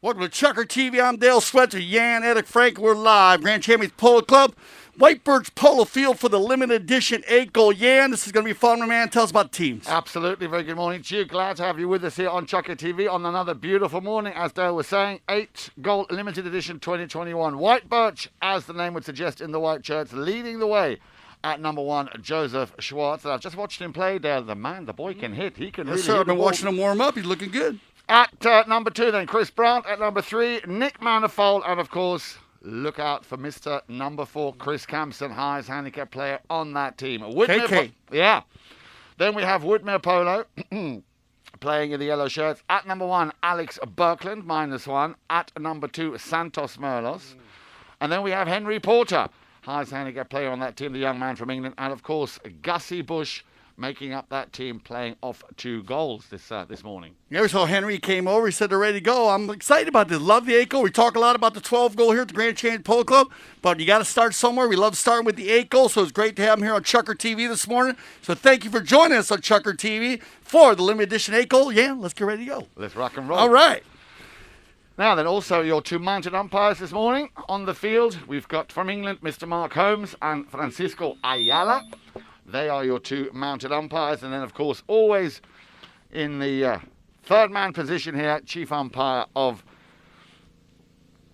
Welcome to Chucker TV. I'm Dale Swetzer, Jan, Edic, Frank. We're live. Grand Champions Polo Club, White Birch Polo Field for the limited edition 8-goal. Jan, this is going to be fun, my man. Tell us about the teams. Absolutely. Very good morning to you. Glad to have you with us here on Chucker TV on another beautiful morning. As Dale was saying, 8-goal limited edition 2021. White Birch, as the name would suggest, in the white shirts, leading the way at number 1, Joseph Schwartz. And I've just watched him play there. The man, the boy can hit. He can really hit. I've been watching him warm up. He's looking good. At number 2, then, Chris Brown. At number 3, Nick Manifold. And, of course, look out for Mr. Number 4, Chris Campson, highest handicap player on that team. KK. Yeah. Then we have Woodmere Polo playing in the yellow shirts. At number 1, Alex Birkland, -1. At number 2, Santos Merlos. And then we have Henry Porter, highest handicap player on that team, the young man from England. And, of course, Gussie Bush making up that team, playing off 2 goals this morning. Yeah, we saw Henry came over. He said they're ready to go. I'm excited about this. Love the 8 goal. We talk a lot about the 12 goal here at the Grand Champions Polo Club, but you got to start somewhere. We love starting with the 8 goal, so it's great to have him here on Chucker TV this morning. So thank you for joining us on Chucker TV for the limited edition 8 goal. Yeah, let's get ready to go. Let's rock and roll. All right. Now then, also your 2 mounted umpires this morning on the field. We've got from England Mr. Mark Holmes and Francisco Ayala. They are your 2 mounted umpires. And then, of course, always in the third man position here, chief umpire of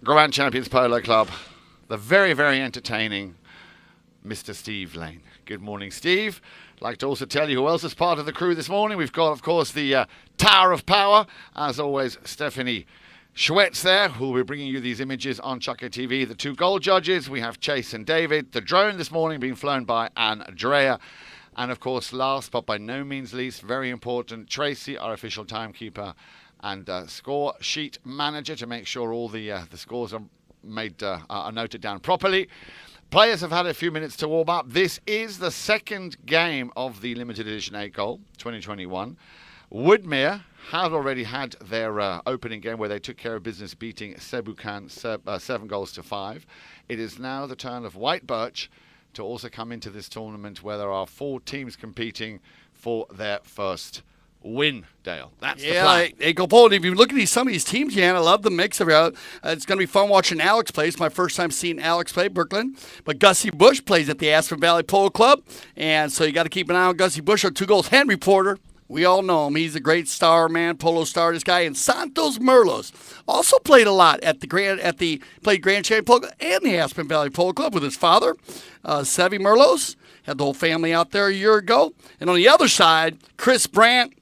Grand Champions Polo Club, the very, very entertaining Mr. Steve Lane. Good morning, Steve. I'd like to also tell you who else is part of the crew this morning. We've got, of course, the Tower of Power. As always, Stephanie Schwetz there, who will be bringing you these images on Chucker TV. The 2 goal judges, we have Chase and David. The drone this morning being flown by Andrea. And, of course, last but by no means least, very important, Tracy, our official timekeeper and score sheet manager, to make sure all the scores are are noted down properly. Players have had a few minutes to warm up. This is the second game of the limited edition 8 goal 2021. Woodmere had already had their opening game where they took care of business, beating Sebukan 7 goals to 5. It is now the turn of White Birch to also come into this tournament where there are 4 teams competing for their first win, Dale. That's the plan. Yeah, go Poland. If you look at some of these teams, I love the mix of it. It's going to be fun watching Alex play. It's my first time seeing Alex play, Brooklyn. But Gussie Bush plays at the Aspen Valley Polo Club, and so you got to keep an eye on Gussie Bush. Our 2 goals, Henry Porter. We all know him. He's a great star, man, polo star, this guy. And Santos Merlos also played a lot played Grand Champion Polo and the Aspen Valley Polo Club with his father, Sevi Merlos. Had the whole family out there a year ago. And on the other side, Chris Brandt,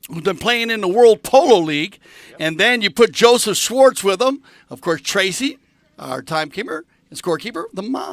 who's been playing in the World Polo League. Yep. And then you put Joseph Schwartz with him. Of course, Tracy, our timekeeper and scorekeeper,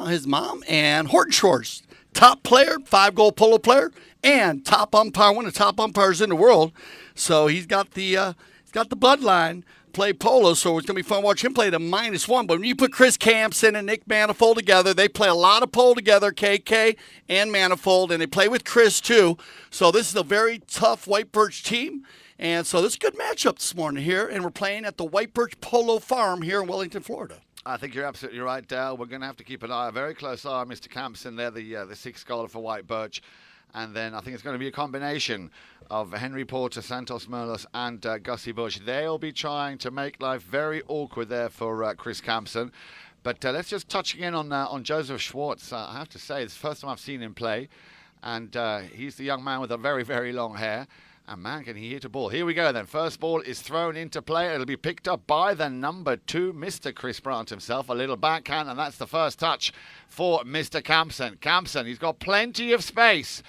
his mom, and Horton Schwartz, top player, 5 goal polo player, and top umpire, one of the top umpires in the world. So he's got the bloodline, play polo, so it's going to be fun watching him play the -1. But when you put Chris Campson and Nick Manifold together, they play a lot of polo together, KK and Manifold, and they play with Chris too. So this is a very tough White Birch team. And so this is a good matchup this morning here, and we're playing at the White Birch Polo Farm here in Wellington, Florida. I think you're absolutely right, Dale. We're going to have to keep a very close eye on Mr. Campson there, the 6th goaler for White Birch. And then I think it's going to be a combination of Henry Porter, Santos Merlos, and Gussie Bush. They'll be trying to make life very awkward there for Chris Campson. But let's just touch again on Joseph Schwartz. I have to say, it's the first time I've seen him play. And he's the young man with the very, very long hair. And man, can he hit a ball. Here we go then. First ball is thrown into play. It'll be picked up by the number 2, Mr. Chris Brandt himself. A little backhand, and that's the first touch for Mr. Campson. Campson, he's got plenty of space.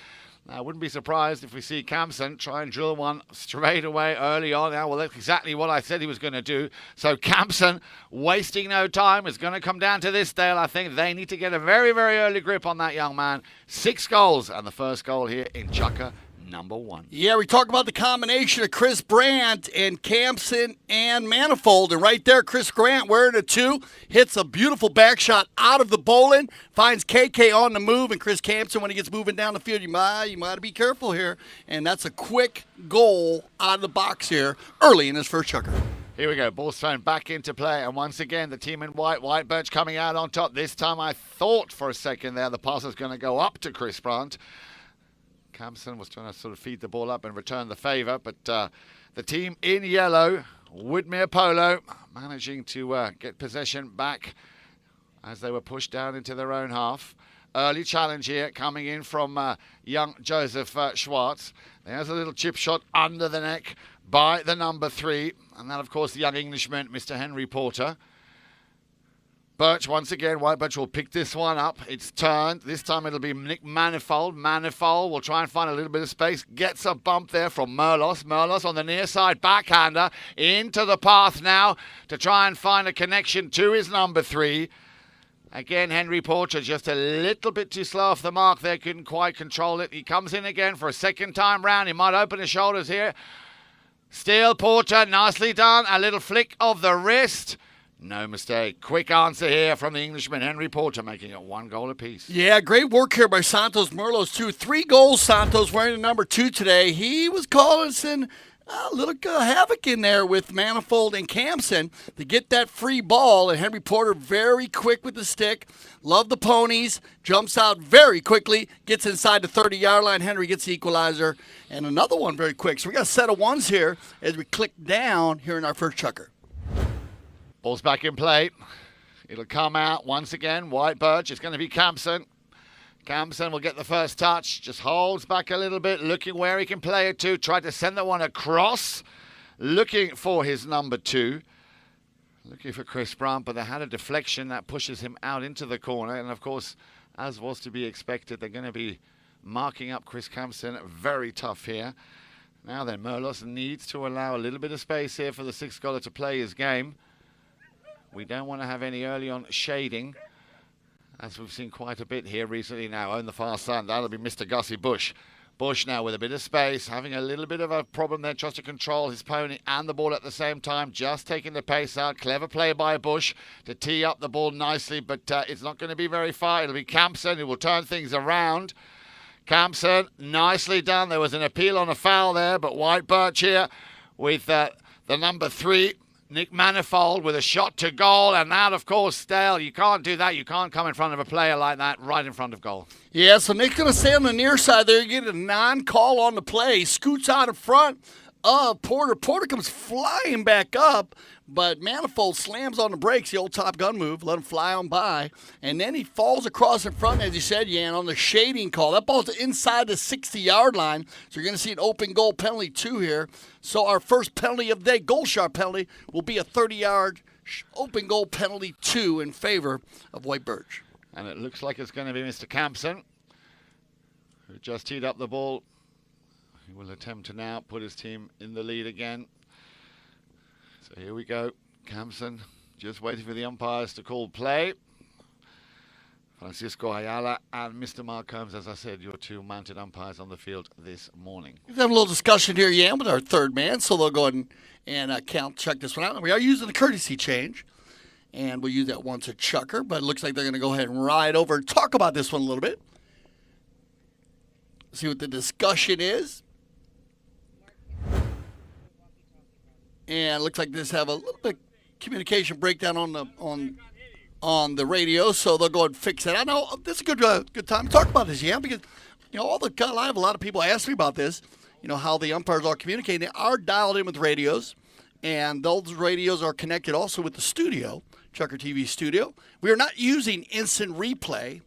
Now, I wouldn't be surprised if we see Campson try and drill one straight away early on. Now, well, that's exactly what I said he was going to do. So Campson, wasting no time, is going to come down to this, Dale. I think they need to get a very, very early grip on that young man. 6 goals, and the first goal here in Chucker, number 1. Yeah, we talk about the combination of Chris Brandt and Campson and Manifold. And right there, Chris Brandt wearing a 2, hits a beautiful back shot out of the bowling, finds KK on the move, and Chris Campson, when he gets moving down the field, you might be careful here. And that's a quick goal out of the box here early in his first chucker. Here we go, ball's thrown back into play, and once again, the team in White Birch coming out on top. This time I thought for a second there the pass was going to go up to Chris Brandt. Campson was trying to sort of feed the ball up and return the favour, but the team in yellow, Woodmere Polo, managing to get possession back as they were pushed down into their own half. Early challenge here coming in from young Joseph Schwartz. There's a little chip shot under the neck by the number 3, and then of course the young Englishman, Mr. Henry Porter. Birch once again. White Birch will pick this one up. It's turned. This time it'll be Nick Manifold. Manifold will try and find a little bit of space. Gets a bump there from Merlos. Merlos on the near side. Backhander into the path now to try and find a connection to his number 3. Again, Henry Porter just a little bit too slow off the mark there. Couldn't quite control it. He comes in again for a second time round. He might open his shoulders here. Still Porter. Nicely done. A little flick of the wrist. No mistake. Quick answer here from the Englishman, Henry Porter, making it 1 goal apiece. Yeah, great work here by Santos Merlos, too. 3 goals, Santos wearing the number 2 today. He was causing a little havoc in there with Manifold and Campson to get that free ball. And Henry Porter very quick with the stick. Love the ponies. Jumps out very quickly. Gets inside the 30-yard line. Henry gets the equalizer. And another one very quick. So we got a set of ones here as we click down here in our first chucker. Ball's back in play. It'll come out once again. White Birch. It's going to be Campson. Campson will get the first touch. Just holds back a little bit, looking where he can play it to. Tried to send that one across. Looking for his number 2. Looking for Chris Brandt, but they had a deflection that pushes him out into the corner. And, of course, as was to be expected, they're going to be marking up Chris Campson. Very tough here. Now then, Merlos needs to allow a little bit of space here for the 6th goaler to play his game. We don't want to have any early on shading, as we've seen quite a bit here recently now. On the far side, that'll be Mr. Gussie Bush. Bush now with a bit of space, having a little bit of a problem there, tries to control his pony and the ball at the same time, just taking the pace out. Clever play by Bush to tee up the ball nicely, but it's not going to be very far. It'll be Campson who will turn things around. Campson, nicely done. There was an appeal on a foul there, but White Birch here with the number 3. Nick Manifold with a shot to goal, and that, of course, Dale, you can't do that. You can't come in front of a player like that right in front of goal. Yeah, so Nick's going to stay on the near side there. You get a non-call on the play. Scoots out in front of Porter. Porter comes flying back up, but Manifold slams on the brakes, the old Top Gun move, let him fly on by, and then he falls across in front, as you said, Jan, on the shading call. That ball's inside the 60-yard line, so you're going to see an open goal penalty, 2 here. So our first penalty of the day, goal shot penalty, will be a 30-yard open goal penalty, 2 in favor of White Birch. And it looks like it's going to be Mr. Campson, who just teed up the ball. He will attempt to now put his team in the lead again. So here we go. Campson just waiting for the umpires to call play. Francisco Ayala and Mr. Mark Combs, as I said, your 2 mounted umpires on the field this morning. We're having a little discussion here, Jan, with our third man, so they'll go ahead and check this one out. We are using the courtesy change, and we'll use that once a chucker, but it looks like they're going to go ahead and ride over and talk about this one a little bit. See what the discussion is. And it looks like this have a little bit of communication breakdown on the radio, so they'll go ahead and fix it. I know this is a good time to talk about this, yeah, because I have a lot of people ask me about this. How the umpires are communicating. They are dialed in with radios, and those radios are connected also with the studio, Chucker TV studio. We are not using instant replay,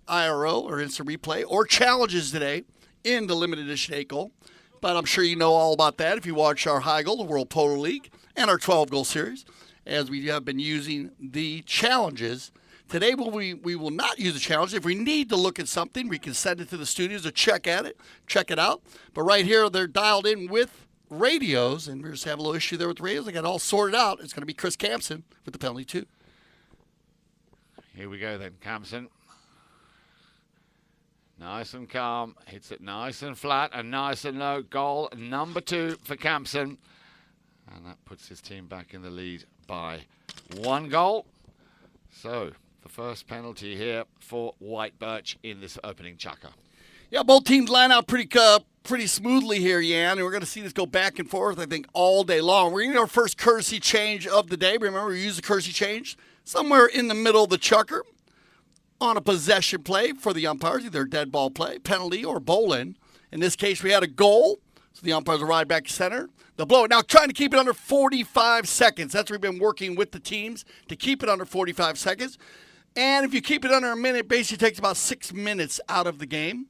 IRO or instant replay, or challenges today in the limited edition 8 goal. But I'm sure you know all about that if you watch our High Goal, the World Polo League, and our 12-goal series, as we have been using the challenges. Today, we will not use the challenge. If we need to look at something, we can send it to the studios to check it out. But right here, they're dialed in with radios, and we just have a little issue there with the radios. I got it all sorted out. It's going to be Chris Campson with the penalty, 2. Here we go then, Campson. Nice and calm, hits it nice and flat and nice and low. Goal number 2 for Campson. And that puts his team back in the lead by 1 goal. So, the first penalty here for White Birch in this opening chucker. Yeah, both teams line out pretty smoothly here, Jan, and we're going to see this go back and forth, I think, all day long. We're going to get our first courtesy change of the day. Remember, we use the courtesy change somewhere in the middle of the chucker on a possession play for the umpires, either dead ball play, penalty, or bowl-in. In this case, we had a goal, so the umpires will ride back to center. They'll blow it. Now, trying to keep it under 45 seconds. That's what we've been working with the teams, to keep it under 45 seconds. And if you keep it under a minute, basically takes about 6 minutes out of the game.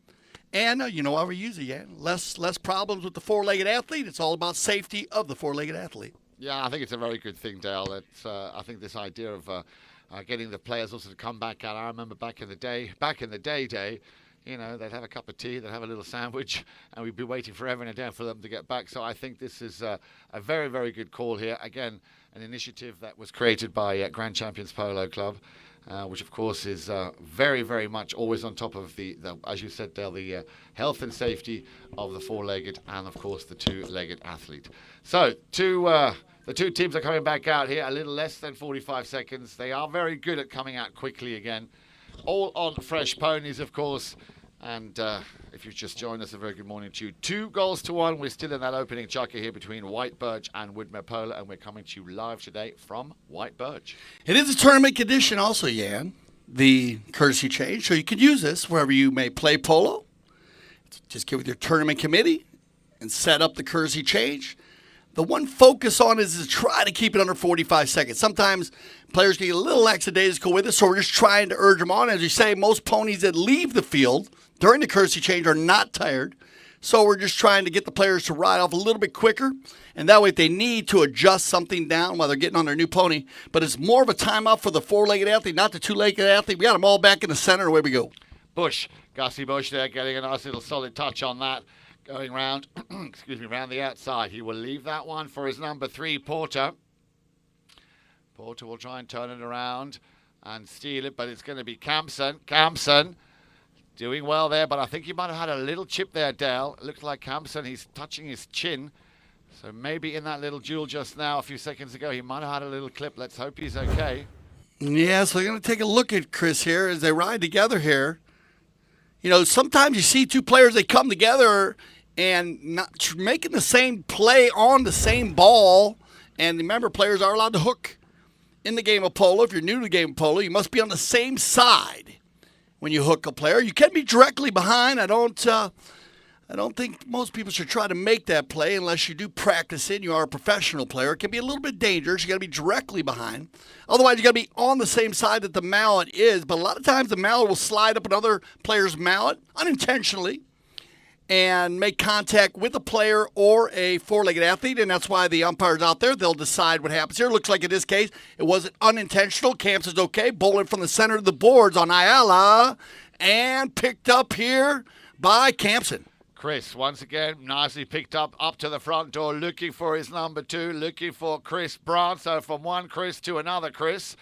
And you know why we use it, yeah? Less problems with the 4-legged athlete. It's all about safety of the 4-legged athlete. Yeah, I think it's a very good thing, Dale. I think this idea of getting the players also to come back out. I remember back in the day, you know, they'd have a cup of tea, they'd have a little sandwich, and we'd be waiting forever and a day for them to get back. So I think this is a very, very good call here. Again, an initiative that was created by Grand Champions Polo Club, which of course is very, very much always on top of the as you said, Dale, the health and safety of the four-legged and of course the two-legged athlete. So the two teams are coming back out here, a little less than 45 seconds. They are very good at coming out quickly again. All on fresh ponies, of course. And if you've just joined us, a very good morning to you. 2-1. We're still in that opening chukker here between White Birch and Widmer Polo, and we're coming to you live today from White Birch. It is a tournament condition also, Jan, the courtesy change. So you can use this wherever you may play polo. Just get with your tournament committee and set up the courtesy change. The one focus on is to try to keep it under 45 seconds. Sometimes players get a little lackadaisical with it, so we're just trying to urge them on. As you say, most ponies that leave the field during the courtesy change are not tired, so we're just trying to get the players to ride off a little bit quicker, and that way if they need to adjust something down while they're getting on their new pony, but it's more of a timeout for the four-legged athlete, not the two-legged athlete. We got them all back in the center, and away we go. Gussie Bush there getting a nice little solid touch on that. Going round, round the outside. He will leave that one for his number 3, Porter. Porter will try and turn it around and steal it, but it's going to be Campson. Campson doing well there, but I think he might have had a little chip there, Dale. It looks like Campson, he's touching his chin. So maybe in that little duel just now, a few seconds ago, he might have had a little clip. Let's hope he's okay. Yeah, so we're going to take a look at Chris here as they ride together here. You know, sometimes you see two players, they come together and not making the same play on the same ball. And remember, players are allowed to hook in the game of polo. If you're new to the game of polo, you must be on the same side when you hook a player. You can be directly behind. I don't think most people should try to make that play unless you do practice it and you are a professional player. It can be a little bit dangerous. You got to be directly behind. Otherwise, you got to be on the same side that the mallet is. But a lot of times the mallet will slide up another player's mallet unintentionally and make contact with a player or a four-legged athlete, and that's why the umpires out there, they'll decide what happens here. Looks like in this case, it wasn't unintentional. Camps is okay. Bowling from the center of the boards on Ayala, and picked up here by Campson. Chris, once again, nicely picked up to the front door, looking for his number 2, looking for Chris Brandt. So from one Chris to another Chris.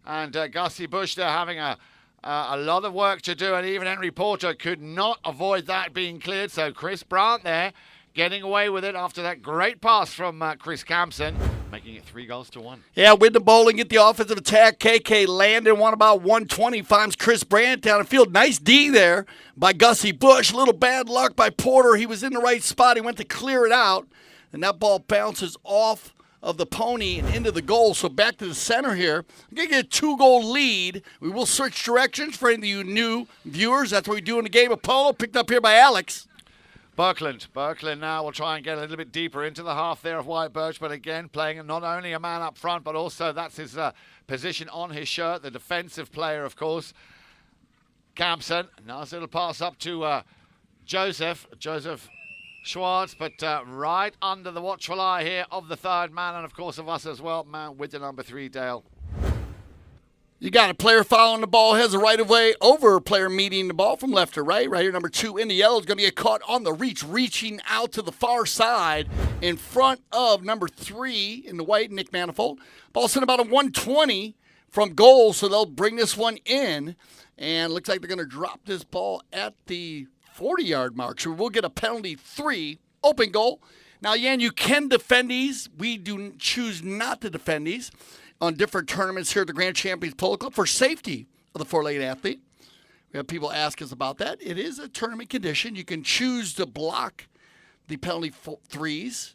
And Gussie Bush there having a lot of work to do, and even Henry Porter could not avoid that being cleared. So Chris Brandt there getting away with it after that great pass from Chris Campson, making it 3-1. Yeah, with the bowling, get the offensive attack. KK landed one about 120, finds Chris Brandt down the field. Nice D there by Gussie Bush. A little bad luck by Porter. He was in the right spot. He went to clear it out, and that ball bounces off of the pony and into the goal. So back to the center here. We're going to get a 2-goal lead. We will switch directions for any of you new viewers. That's what we do in the game of polo. Picked up here by Alex. Birkeland now will try and get a little bit deeper into the half there of White Birch, but again playing not only a man up front, but also that's his position on his shirt, the defensive player, of course. Campson, nice little pass up to Joseph Schwartz, but right under the watchful eye here of the third man, and of course of us as well, man with the number 3, Dale. You got a player following the ball, has a right-of-way over a player meeting the ball from left to right. Right here, number 2 in the yellow is going to get caught on the reach, reaching out to the far side in front of number 3 in the white, Nick Manifold. Ball sent about a 120 from goal, so they'll bring this one in. And looks like they're going to drop this ball at the 40-yard mark. So we'll get a penalty 3, open goal. Now, Jan, you can defend these. We do choose not to defend these on different tournaments here at the Grand Champions Polo Club for safety of the four-legged athlete. We have people ask us about that. It is a tournament condition. You can choose to block the penalty 3s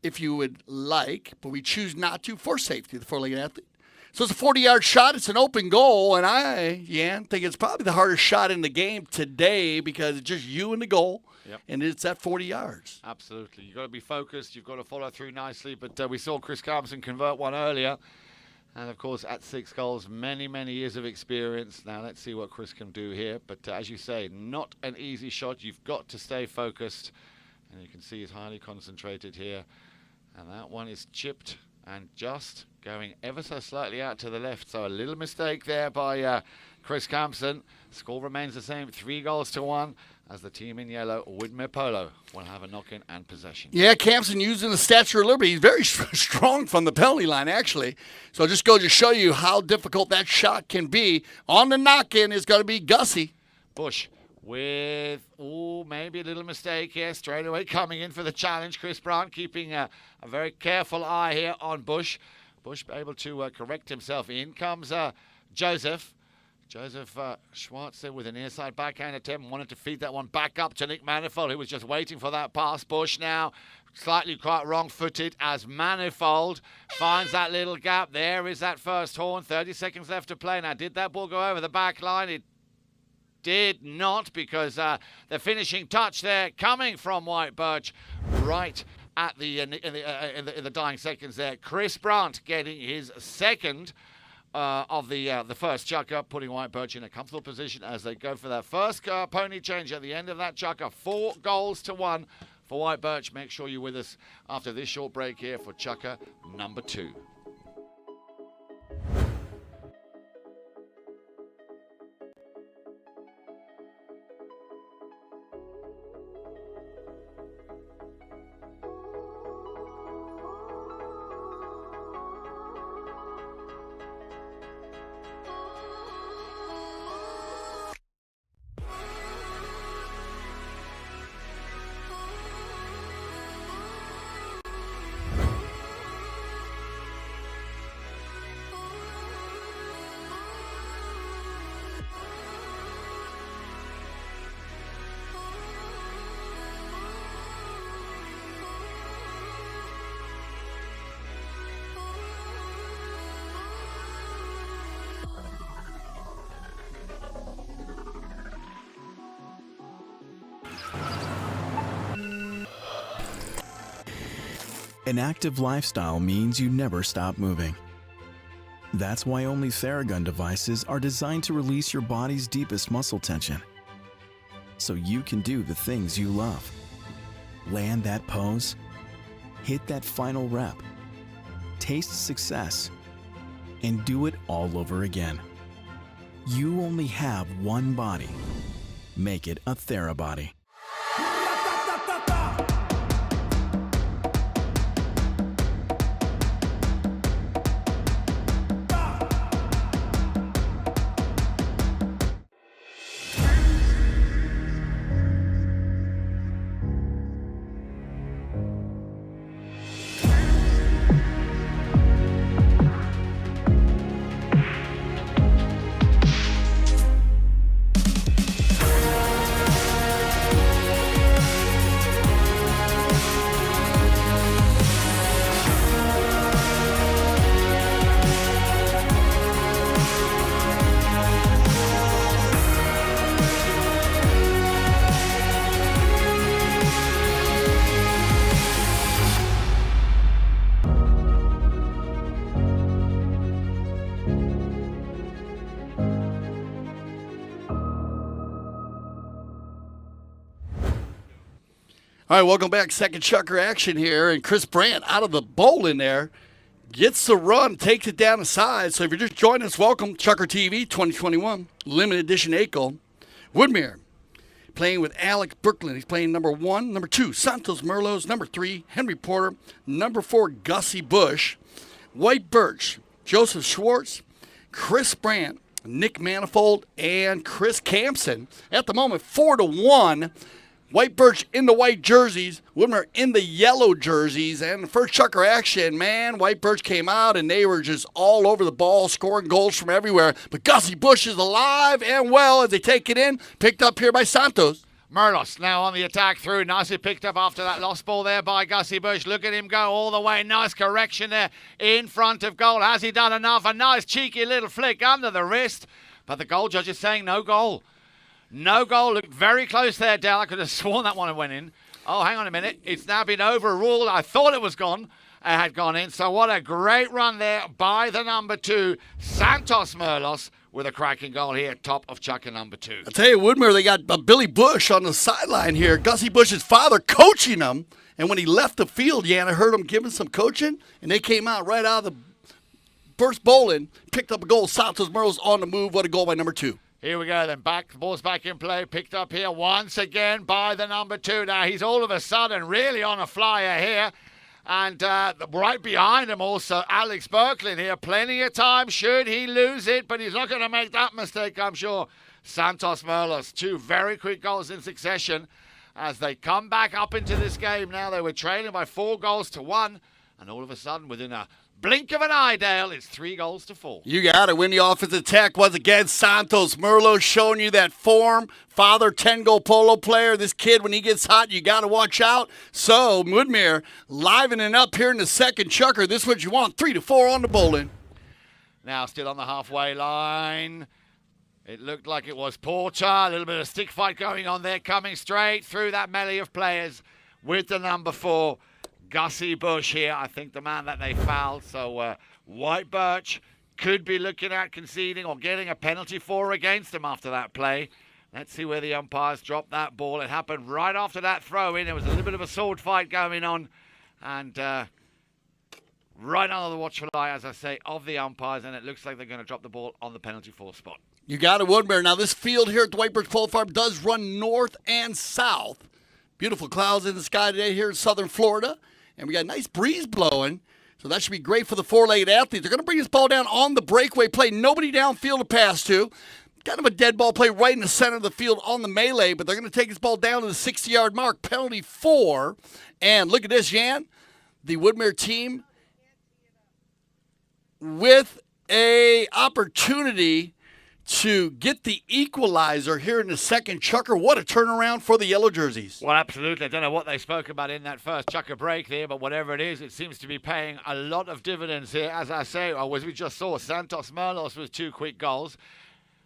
if you would like, but we choose not to for safety of the four-legged athlete. So it's a 40-yard shot. It's an open goal, and I, Jan, think it's probably the hardest shot in the game today because it's just you and the goal. Yep. And it's at 40 yards. Absolutely. You've got to be focused. You've got to follow through nicely. But we saw Chris Campson convert one earlier. And, of course, at 6 goals, many, many years of experience. Now, let's see what Chris can do here. But, as you say, not an easy shot. You've got to stay focused. And you can see he's highly concentrated here. And that one is chipped and just going ever so slightly out to the left. So a little mistake there by Chris Campson. Score remains the same, 3-1, as the team in yellow, Widmer Polo, will have a knock-in and possession. Yeah, Campson using the Statue of Liberty. He's very strong from the penalty line, actually. So just go to show you how difficult that shot can be. On the knock-in is going to be Gussie. Bush with, maybe a little mistake here. Straight away coming in for the challenge. Chris Brown keeping a very careful eye here on Bush. Bush able to correct himself. In comes Joseph. Joseph Schwartzer with an inside backhand attempt. Wanted to feed that one back up to Nick Manifold, who was just waiting for that pass. Bush now slightly quite wrong-footed as Manifold finds that little gap. There is that first horn. 30 seconds left to play. Now, did that ball go over the back line? It did not, because the finishing touch there coming from White Birch right at the in the dying seconds there. Chris Brandt getting his second of the first chucker, putting White Birch in a comfortable position as they go for their first pony change at the end of that chucker. 4-1 for White Birch. Make sure you're with us after this short break here for chucker number 2. An active lifestyle means you never stop moving. That's why only Theragun devices are designed to release your body's deepest muscle tension, so you can do the things you love. Land that pose, hit that final rep, taste success, and do it all over again. You only have one body. Make it a TheraBody. All right, welcome back. Second chucker action here, and Chris Brandt out of the bowl in there. Gets the run, takes it down the side. So if you're just joining us, welcome. Chucker TV 2021, limited edition 8-goal. Woodmere playing with Alex Brooklyn. He's playing number 1. Number 2, Santos Merlos. Number 3, Henry Porter. Number 4, Gussie Bush. White Birch, Joseph Schwartz, Chris Brandt, Nick Manifold, and Chris Campson. At the moment, 4-1. White Birch in the white jerseys, Woodmer in the yellow jerseys, and the first chucker action, man, White Birch came out and they were just all over the ball, scoring goals from everywhere. But Gussie Bush is alive and well as they take it in, picked up here by Santos. Merlos now on the attack through. Nicely picked up after that lost ball there by Gussie Bush. Look at him go all the way. Nice correction there in front of goal. Has he done enough? A nice cheeky little flick under the wrist. But the goal judge is saying no goal. No goal. Looked very close there, Dale. I could have sworn that one went in. Oh, hang on a minute. It's now been overruled. I thought it was gone. It had gone in. So what a great run there by the number 2, Santos Merlos, with a cracking goal here, top of chucker number 2. I tell you, Woodmere, they got Billy Bush on the sideline here. Gussie Bush's father coaching them And when he left the field, I heard him giving some coaching, and they came out right out of the burst bowling, picked up a goal. Santos Merle's on the move. What a goal by number 2. Here we go then. The ball's back in play. Picked up here once again by the number 2. Now he's all of a sudden really on a flyer here. And right behind him also Alex Berklin here. Plenty of time should he lose it, but he's not going to make that mistake, I'm sure. Santos Merlos, 2 very quick goals in succession as they come back up into this game. Now they were trailing by 4 goals to 1. And all of a sudden, within a blink of an eye, Dale, it's 3 goals to 4. You got it. Win the offensive attack once again. Santos Merlo showing you that form. Father, 10-goal polo player. This kid, when he gets hot, you got to watch out. So, Woodmere livening up here in the second chukker. This is what you want. 3-4 on the bowling. Now still on the halfway line. It looked like it was Porter. A little bit of stick fight going on there, coming straight through that melee of players with the number 4. Gussie Bush here, I think the man that they fouled. So White Birch could be looking at conceding or getting a penalty for or against him after that play. Let's see where the umpires dropped that ball. It happened right after that throw in. There was a little bit of a sword fight going on. And right under the watchful eye, as I say, of the umpires. And it looks like they're going to drop the ball on the penalty for spot. You got it, Woodmere. Now this field here at the White Birch Polo Farm does run north and south. Beautiful clouds in the sky today here in southern Florida. And we got a nice breeze blowing, so that should be great for the 4-legged athletes. They're going to bring this ball down on the breakaway play. Nobody downfield to pass to. Kind of a dead ball play right in the center of the field on the melee, but they're going to take this ball down to the 60-yard mark. Penalty 4. And look at this, Jan. The Woodmere team with a opportunity to get the equalizer here in the second chukker. What a turnaround for the yellow jerseys. Well, absolutely. I don't know what they spoke about in that first chukker break there, but whatever it is, it seems to be paying a lot of dividends here. As I say, or as we just saw, Santos Merlos with 2 quick goals.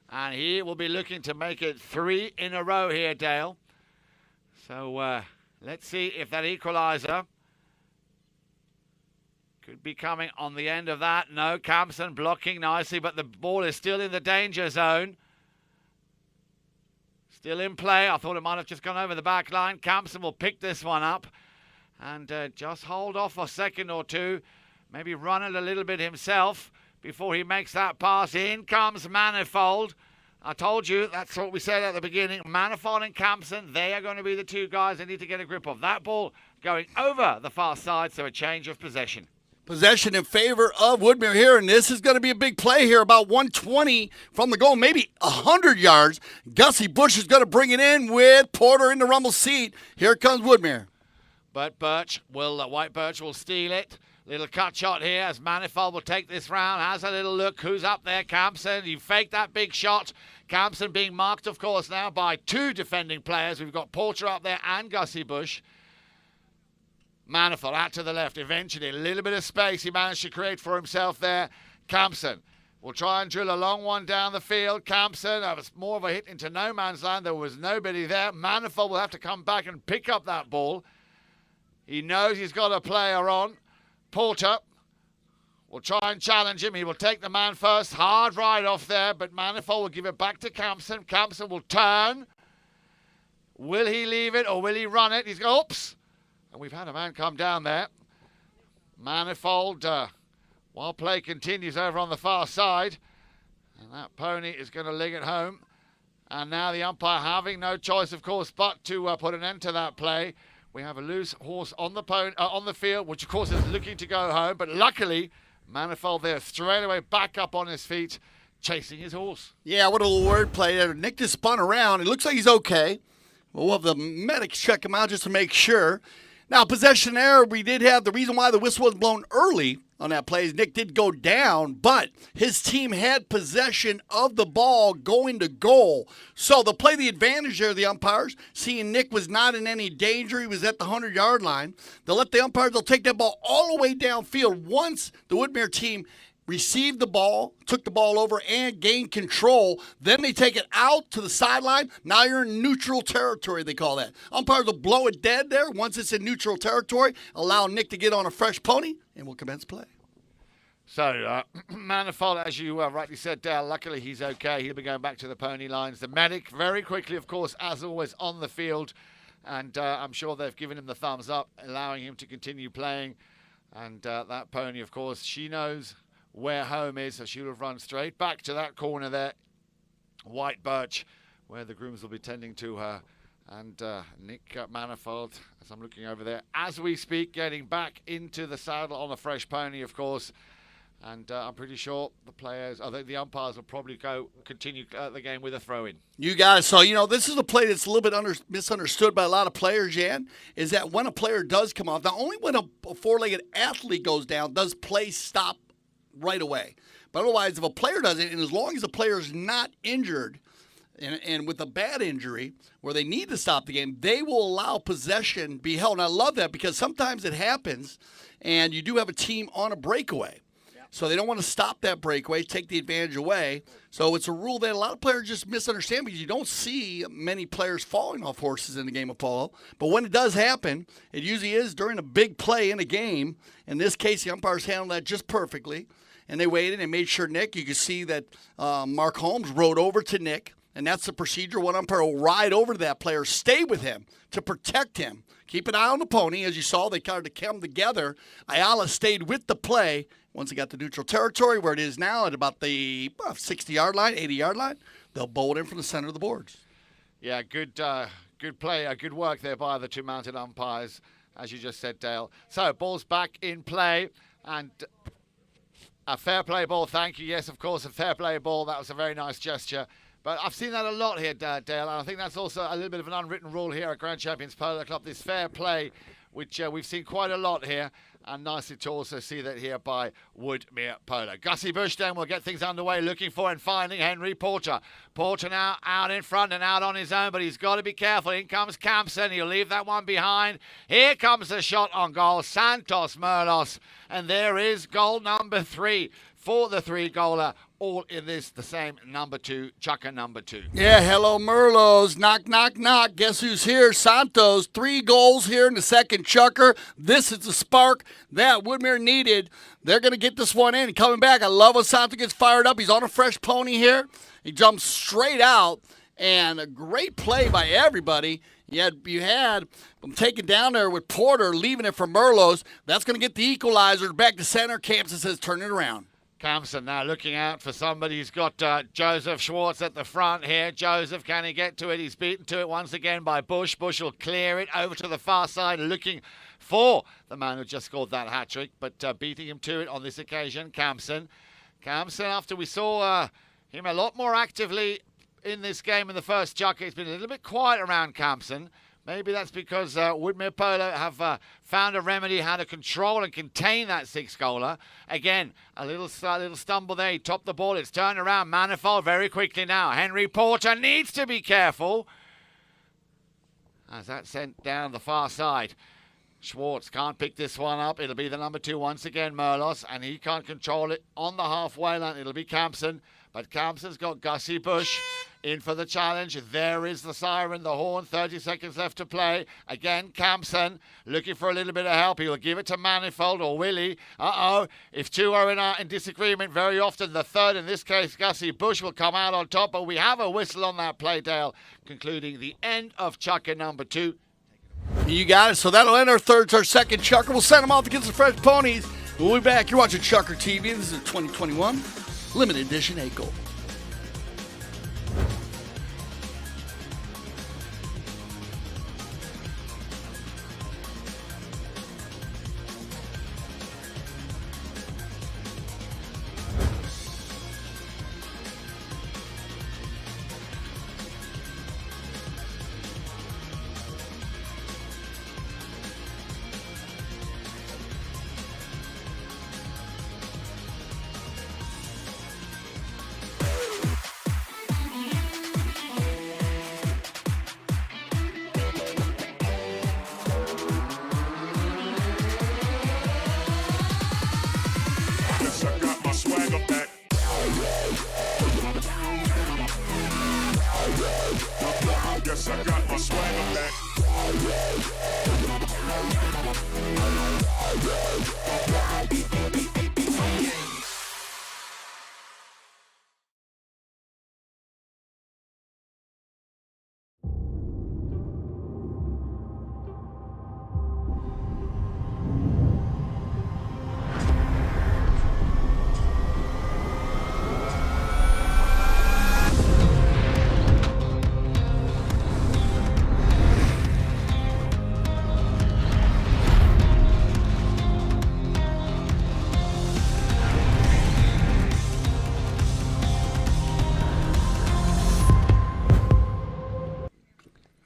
And he will be looking to make it 3 in a row here, Dale. So let's see if that equalizer could be coming on the end of that. No, Campson blocking nicely, but the ball is still in the danger zone. Still in play. I thought it might have just gone over the back line. Campson will pick this one up and just hold off a second or two. Maybe run it a little bit himself before he makes that pass. In comes Manifold. I told you, that's what we said at the beginning. Manifold and Campson, they are going to be the 2 guys that need to get a grip of that ball going over the far side, so a change of possession. Possession in favor of Woodmere here, and this is going to be a big play here, about 120 from the goal, maybe 100 yards. Gussie Bush is going to bring it in with Porter in the rumble seat. Here comes Woodmere. But White Birch will steal it. Little cut shot here as Manifold will take this round. Has a little look. Who's up there? Campson. You faked that big shot. Campson being marked, of course, now by 2 defending players. We've got Porter up there and Gussie Bush. Manifold out to the left. Eventually, a little bit of space he managed to create for himself there. Campson will try and drill a long one down the field. Campson, that was more of a hit into no man's land. There was nobody there. Manifold will have to come back and pick up that ball. He knows he's got a player on. Porter will try and challenge him. He will take the man first. Hard ride off there, but Manifold will give it back to Campson. Campson will turn. Will he leave it or will he run it? He's got, oops. And we've had a man come down there. Manifold, while play continues over on the far side. And that pony is going to leg it home. And now the umpire having no choice, of course, but to put an end to that play. We have a loose horse on the field, which, of course, is looking to go home. But luckily, Manifold there straight away back up on his feet, chasing his horse. Yeah, what a little word play there. Nick just spun around. It looks like he's okay. We'll have the medics check him out just to make sure. Now, possession error, we did have the reason why the whistle was blown early on that play is Nick did go down, but his team had possession of the ball going to goal. So they'll play the advantage there, the umpires, seeing Nick was not in any danger. He was at the 100-yard line. They'll let the umpires, they'll take that ball all the way downfield once the Woodmere team received the ball, took the ball over, and gained control. Then they take it out to the sideline. Now you're in neutral territory, they call that. Umpires will blow it dead there. Once it's in neutral territory, allow Nick to get on a fresh pony, and we'll commence play. So, Manifold, as you rightly said, Dale, luckily he's okay. He'll be going back to the pony lines. The medic, very quickly, of course, as always, on the field. And I'm sure they've given him the thumbs up, allowing him to continue playing. And that pony, of course, she knows where home is, so she'll have run straight back to that corner there, White Birch, where the grooms will be tending to her. And Nick Manifold, as I'm looking over there, as we speak, getting back into the saddle on a fresh pony, of course. And I'm pretty sure the umpires will probably continue the game with a throw-in. You got it. So, this is a play that's a little bit misunderstood by a lot of players, Jan, is that when a player does come off, not only when a four-legged athlete goes down, does play stop right away. But otherwise, if a player does it, and as long as the player is not injured, and with a bad injury where they need to stop the game, they will allow possession be held. And I love that because sometimes it happens, and you do have a team on a breakaway. So they don't want to stop that breakaway, take the advantage away. So it's a rule that a lot of players just misunderstand because you don't see many players falling off horses in the game of polo. But when it does happen, it usually is during a big play in a game. In this case, the umpires handled that just perfectly. And they waited and made sure Nick, you could see that Mark Holmes rode over to Nick. And that's the procedure. One umpire will ride over to that player, stay with him to protect him. Keep an eye on the pony. As you saw, they kind of come together. Ayala stayed with the play. Once he got to neutral territory, where it is now at about the 60-yard line, 80-yard line, they'll bowl it in from the center of the boards. Yeah, good play, good work there by the two mounted umpires, as you just said, Dale. So, ball's back in play, and a fair play ball, thank you. Yes, of course, a fair play ball. That was a very nice gesture. But I've seen that a lot here, Dale, and I think that's also a little bit of an unwritten rule here at Grand Champions Polo Club, this fair play, which we've seen quite a lot here. And nicely to also see that here by Woodmere Polo. Gussie Bush then will get things underway, looking for and finding Henry Porter. Porter now out in front and out on his own, but he's got to be careful. In comes Campson. He'll leave that one behind. Here comes the shot on goal. Santos Merlos. And there is goal number 3 for the 3-goaler. All in this, the same number 2, chucker number 2. Yeah, hello, Merlos. Knock, knock, knock. Guess who's here? Santos. 3 goals here in the second chucker. This is the spark that Woodmere needed. They're going to get this one in. Coming back, I love when Santos gets fired up. He's on a fresh pony here. He jumps straight out, and a great play by everybody. You had him taken down there with Porter, leaving it for Merlos. That's going to get the equalizer back to center. Campson says, turn it around. Campson now looking out for somebody. He's got Joseph Schwartz at the front here. Joseph, can he get to it? He's beaten to it once again by Bush. Bush will clear it over to the far side, looking for the man who just scored that hat-trick, but beating him to it on this occasion, Campson. Campson, after we saw him a lot more actively in this game in the first chucker, it's been a little bit quiet around Campson. Maybe that's because Woodmere Polo have found a remedy how to control and contain that 6-goaler. Again, a little stumble there. He topped the ball. It's turned around. Manifold very quickly now. Henry Porter needs to be careful as that's sent down the far side. Schwartz can't pick this one up. It'll be the number 2 once again, Merlos, and he can't control it on the halfway line. It'll be Campson, but Campson's got Gussie Bush in for the challenge. There is the siren, the horn, 30 seconds left to play. Again, Campson looking for a little bit of help. He'll give it to Manifold or Willie. If 2 are in disagreement, very often the third, in this case, Gussie Bush, will come out on top. But we have a whistle on that play, Dale, concluding the end of chucker number 2. You got it. So that'll end our second chucker. We'll send them off against the fresh ponies. We'll be back. You're watching Chucker TV. This is a 2021 limited edition 8-goal.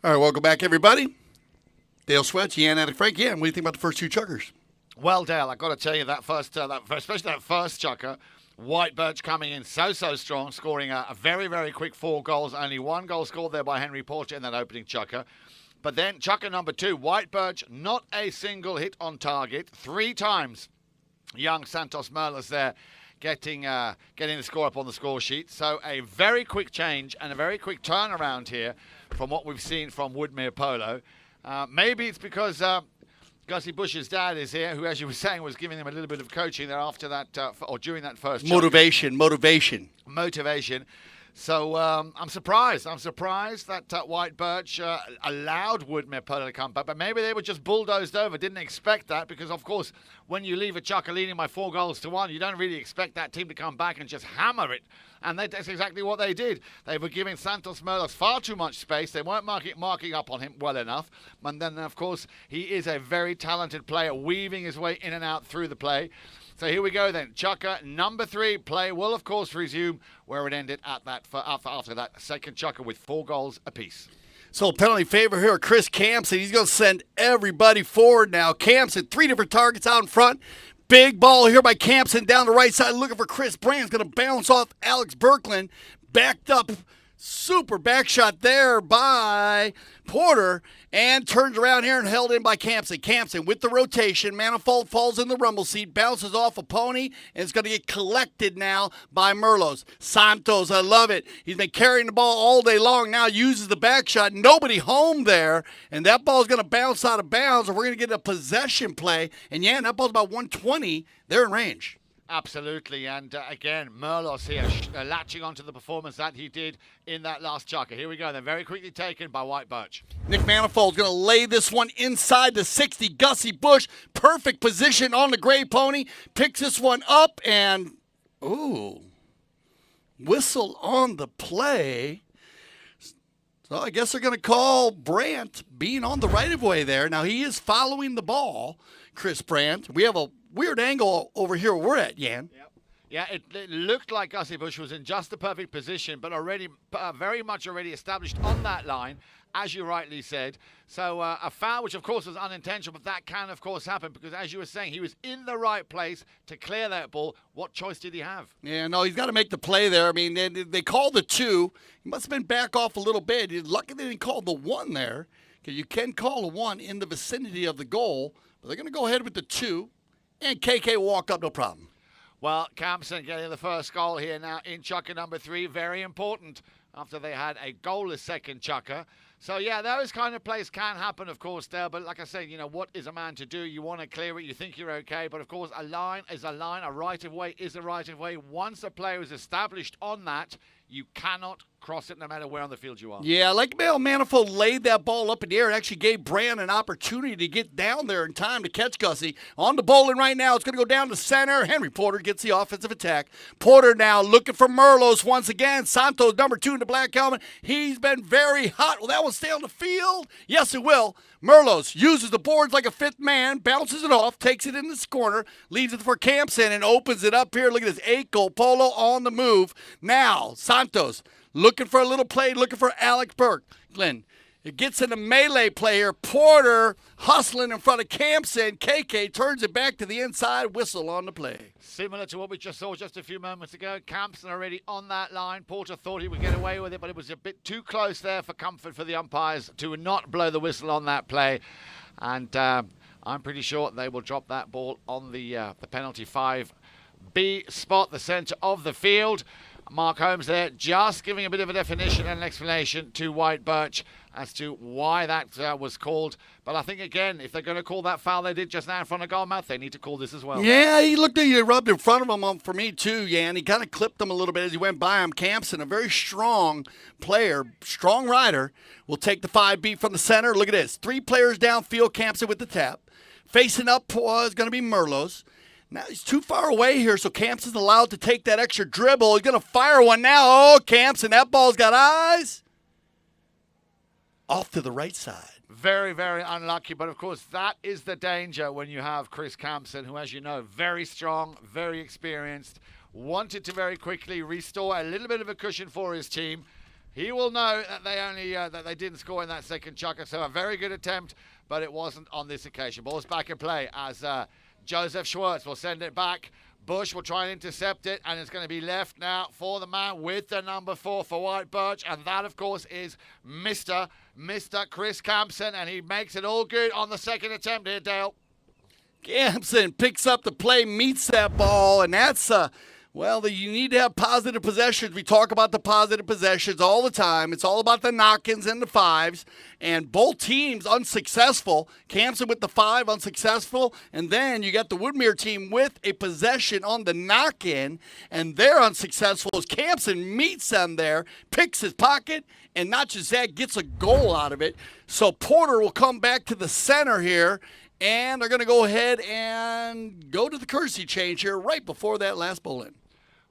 All right, welcome back, everybody. Dale Sweats, Yan Attic Frank. Yan, what do you think about the first two chuckers? Well, Dale, I've got to tell you especially that first chucker, White Birch coming in so strong, scoring a very, very quick 4 goals. Only 1 goal scored there by Henry Porter in that opening chucker. But then chucker number 2, White Birch, not a single hit on target. 3 times young Santos Merlos there getting the score up on the score sheet. So a very quick change and a very quick turnaround here from what we've seen from Woodmere Polo. Maybe it's because Gussie Bush's dad is here, who, as you were saying, was giving them a little bit of coaching there after that, or during that first Motivation. So I'm surprised. I'm surprised that White Birch allowed Woodmere Polo to come back, but maybe they were just bulldozed over. Didn't expect that because, of course, when you leave a chucker leading by 4 goals to 1, you don't really expect that team to come back and just hammer it. And that's exactly what they did. They were giving Santos Merlos far too much space. They weren't marking up on him well enough. And then, of course, he is a very talented player, weaving his way in and out through the play. So here we go then. Chucker number 3. Play will, of course, resume where it ended at that after that second chucker with 4 goals apiece. So penalty favor here, Chris Campson. He's going to send everybody forward now. Campson, 3 different targets out in front. Big ball here by Campson down the right side looking for Chris Brand's going to bounce off Alex Birkeland. Backed up. Super back shot there by Porter and turns around here and held in by Campson. Campson with the rotation. Manifold falls in the rumble seat, bounces off a pony, and it's going to get collected now by Merlos. Santos, I love it. He's been carrying the ball all day long, now uses the back shot. Nobody home there, and that ball's going to bounce out of bounds, and we're going to get a possession play. And yeah, that ball's about 120. They're in range. Absolutely, and again, Merlos here latching onto the performance that he did in that last chucker. Here we go, then very quickly taken by White Birch. Nick Manifold's going to lay this one inside the 60. Gussie Bush, perfect position on the gray pony, picks this one up and, whistle on the play. So I guess they're going to call Brandt being on the right of way there. Now he is following the ball, Chris Brandt. We have a weird angle over here where we're at, Yan. Yep. Yeah, it looked like Gussie Bush was in just the perfect position, but already very much already established on that line, as you rightly said. So a foul, which of course was unintentional, but that can of course happen because, as you were saying, he was in the right place to clear that ball. What choice did he have? Yeah, no, he's got to make the play there. I mean, they called the 2. He must have been back off a little bit. He's lucky they didn't call the 1 there, because you can call a 1 in the vicinity of the goal, but they're going to go ahead with the 2. And KK will walk up, no problem. Well, Campson getting the first goal here now in chucker number 3. Very important after they had a goalless second chucker. So, yeah, those kind of plays can happen, of course, Dale. But like I said, you know, what is a man to do? You want to clear it. You think you're okay. But, of course, a line is a line. A right-of-way is a right-of-way. Once a player is established on that, you cannot cross it no matter where on the field you are. Yeah, like Manifold laid that ball up in the air. It actually gave Brand an opportunity to get down there in time to catch Gussie. On the bowling right now. It's going to go down to center. Henry Porter gets the offensive attack. Porter now looking for Merlos once again. Santos, number 2 in the black helmet. He's been very hot. Will that one stay on the field? Yes, it will. Merlos uses the boards like a 5th man, bounces it off, takes it in this corner, leaves it for Campson, and opens it up here. Look at this 8-goal polo on the move. Now, Santos looking for a little play, looking for Alex Burke. Glenn, it gets in a melee play here. Porter hustling in front of Campson. KK turns it back to the inside, whistle on the play. Similar to what we just saw just a few moments ago. Campson already on that line. Porter thought he would get away with it, but it was a bit too close there for comfort for the umpires to not blow the whistle on that play. And I'm pretty sure they will drop that ball on the penalty 5B spot, the centre of the field. Mark Holmes there just giving a bit of a definition and an explanation to White Birch as to why that was called. But I think, again, if they're going to call that foul they did just now in front of goalmouth, they need to call this as well. Yeah, he looked like he rubbed in front of him for me too, Yan. He kind of clipped him a little bit as he went by him. Campson, a very strong player, strong rider, will take the 5B from the center. Look at this. 3 players downfield, Campson with the tap. Facing up is going to be Merlos. Now he's too far away here, so Campson's allowed to take that extra dribble. He's going to fire one now. Oh, Campson, that ball's got eyes. Off to the right side. Very, very unlucky. But, of course, that is the danger when you have Chris Campson, who, as you know, very strong, very experienced, wanted to very quickly restore a little bit of a cushion for his team. He will know that they didn't score in that second chukker. So a very good attempt, but it wasn't on this occasion. Ball's back in play as Joseph Schwartz will send it back. Bush will try and intercept it, and it's going to be left now for the man with the number 4 for White Birch, and that, of course, is Mr. Chris Campson, and he makes it all good on the second attempt here, Dale. Campson picks up the play, meets that ball, and that's you need to have positive possessions. We talk about the positive possessions all the time. It's all about the knock-ins and the 5s, and both teams unsuccessful. Campson with the 5, unsuccessful, and then you got the Woodmere team with a possession on the knock-in, and they're unsuccessful as Campson meets them there, picks his pocket, and not just that, gets a goal out of it. So Porter will come back to the center here, and they're going to go ahead and go to the courtesy change here right before that last bowl in.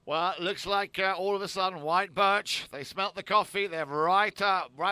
Well, it looks like all of a sudden White Birch, they smelt the coffee. They're right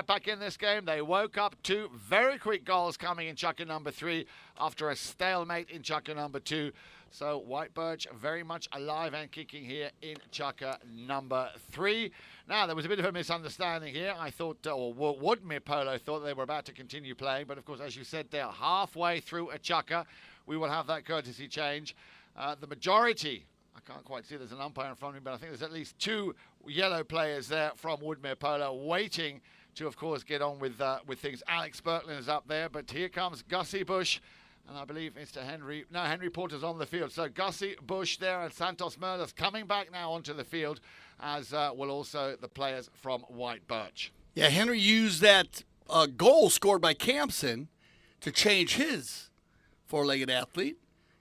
back in this game. They woke up 2 very quick goals coming in chukker number 3 after a stalemate in chukker number 2. So White Birch very much alive and kicking here in chukker number 3. Now, there was a bit of a misunderstanding here. I thought, or Woodmere Polo thought they were about to continue playing. But, of course, as you said, they're halfway through a chukker. We will have that courtesy change. The majority, I can't quite see, there's an umpire in front of me, but I think there's at least 2 yellow players there from Woodmere Polo waiting to, of course, get on with things. Alex Berklin is up there, but here comes Gussie Bush. And I believe Henry Porter's on the field. So Gussie, Bush there, and Santos Merlos coming back now onto the field, as will also the players from White Birch. Yeah, Henry used that goal scored by Campson to change his four-legged athlete.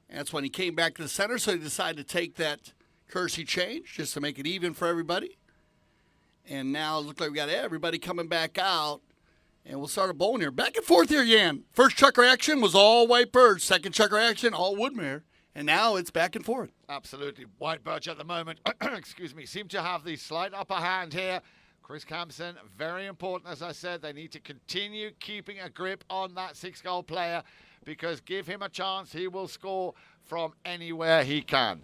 And that's when he came back to the center, so he decided to take that courtesy change just to make it even for everybody. And now it looks like we got everybody coming back out. And we'll start a bowling here. Back and forth here, Yan. First chukker action was all White Birch. Second chukker action, all Woodmere. And now it's back and forth. Absolutely. White Birch at the moment, seem to have the slight upper hand here. Chris Campson, very important, as I said. They need to continue keeping a grip on that 6-goal player, because give him a chance, he will score from anywhere he can.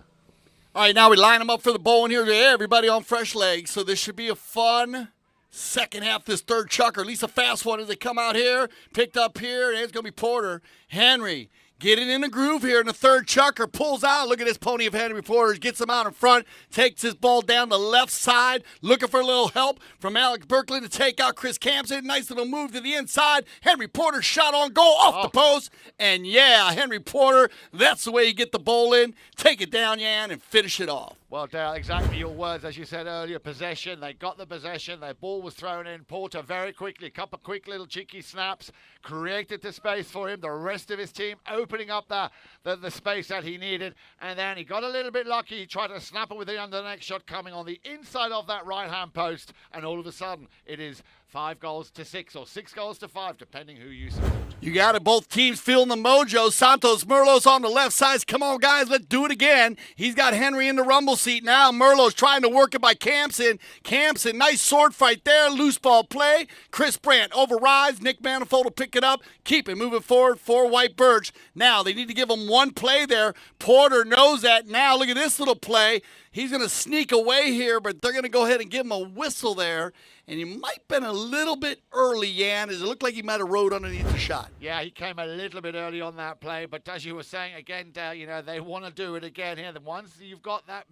All right, now we line them up for the bowling here. Everybody on fresh legs. So this should be a fun second half, this third chukker, at least a fast one as they come out here, picked up here, and it's going to be Porter. Henry getting in the groove here in the third chukker, pulls out. Look at this pony of Henry Porter, gets him out in front, takes his ball down the left side, looking for a little help from Alex Berklin to take out Chris Campson. Nice little move to the inside. Henry Porter shot on goal off the post. And yeah, Henry Porter, that's the way you get the bowl in. Take it down, Yan, and finish it off. Well, Dale, exactly your words, as you said earlier, possession. They got the possession. Their ball was thrown in. Porter very quickly, a couple of quick little cheeky snaps, created the space for him. The rest of his team opening up the space that he needed. And then he got a little bit lucky. He tried to snap it with the under the next shot coming on the inside of that right-hand post. And all of a sudden, it is 5 goals to 6 or 6 goals to 5, depending who you support. You got it. Both teams feeling the mojo. Santos Merlos on the left side. Come on, guys. Let's do it again. He's got Henry in the rumble seat now. Merlos trying to work it by Campson. Campson, nice sword fight there. Loose ball play. Chris Brandt overrides. Nick Manifold will pick it up. Keep it moving forward for White Birch. Now, they need to give him one play there. Porter knows that. Now, look at this little play. He's going to sneak away here, but they're going to go ahead and give him a whistle there. And he might have been a little bit early, Yan, as it looked like he might have rode underneath the shot. Yeah, he came a little bit early on that play, but as you were saying, again, Dale, they want to do it again here. Once you've got that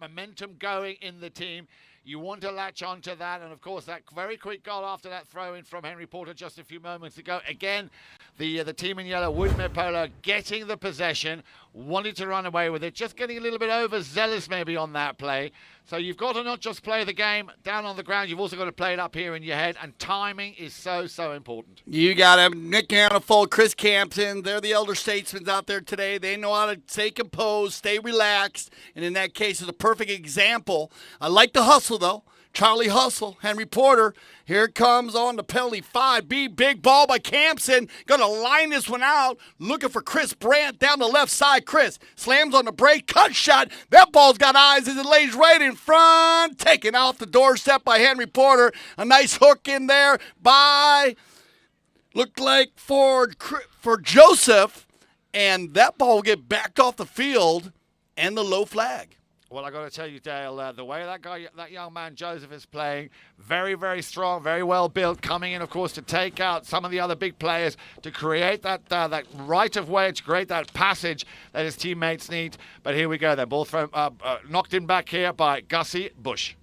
momentum going in the team, you want to latch onto that. And, of course, that very quick goal after that throw-in from Henry Porter just a few moments ago. Again, the team in yellow, Woodmere Polo, getting the possession, wanted to run away with it, just getting a little bit overzealous maybe on that play. So you've got to not just play the game down on the ground, you've also got to play it up here in your head, and timing is so, so important. You got him. Nick Manifold, Chris Campson, they're the elder statesmen out there today. They know how to stay composed, stay relaxed, and in that case, it's a perfect example. I like the hustle, though. Charlie Hustle, Henry Porter. Here it comes on the penalty 5B. Big ball by Campson. Going to line this one out. Looking for Chris Brandt down the left side. Chris slams on the break. Cut shot. That ball's got eyes as it lays right in front. Taken off the doorstep by Henry Porter. A nice hook in there by, looked like for Joseph. And that ball will get backed off the field and the low flag. Well, I got to tell you, Dale, the way that young man Joseph is playing, very, very strong, very well built, coming in, of course, to take out some of the other big players, to create that right of way, to create that passage that his teammates need. But here we go. They're both knocked in back here by Gussie Bush.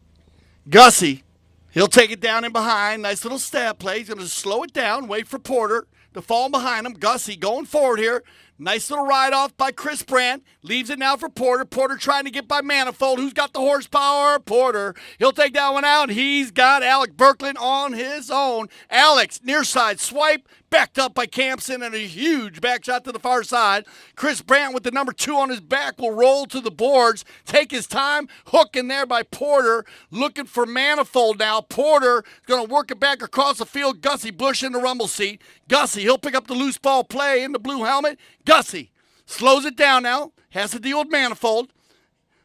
Gussie, he'll take it down in behind. Nice little stab play. He's going to slow it down, wait for Porter to fall behind him. Gussie going forward here. Nice little ride off by Chris Brandt. Leaves it now for Porter. Porter trying to get by Manifold. Who's got the horsepower? Porter. He'll take that one out. He's got Alec Berkland on his own. Alex, near side swipe. Backed up by Campson and a huge back shot to the far side. Chris Brandt with the number 2 on his back will roll to the boards. Take his time. Hook in there by Porter. Looking for Manifold now. Porter is going to work it back across the field. Gussie Bush in the rumble seat. Gussie, he'll pick up the loose ball play in the blue helmet. Gussie slows it down now. Has to deal with Manifold.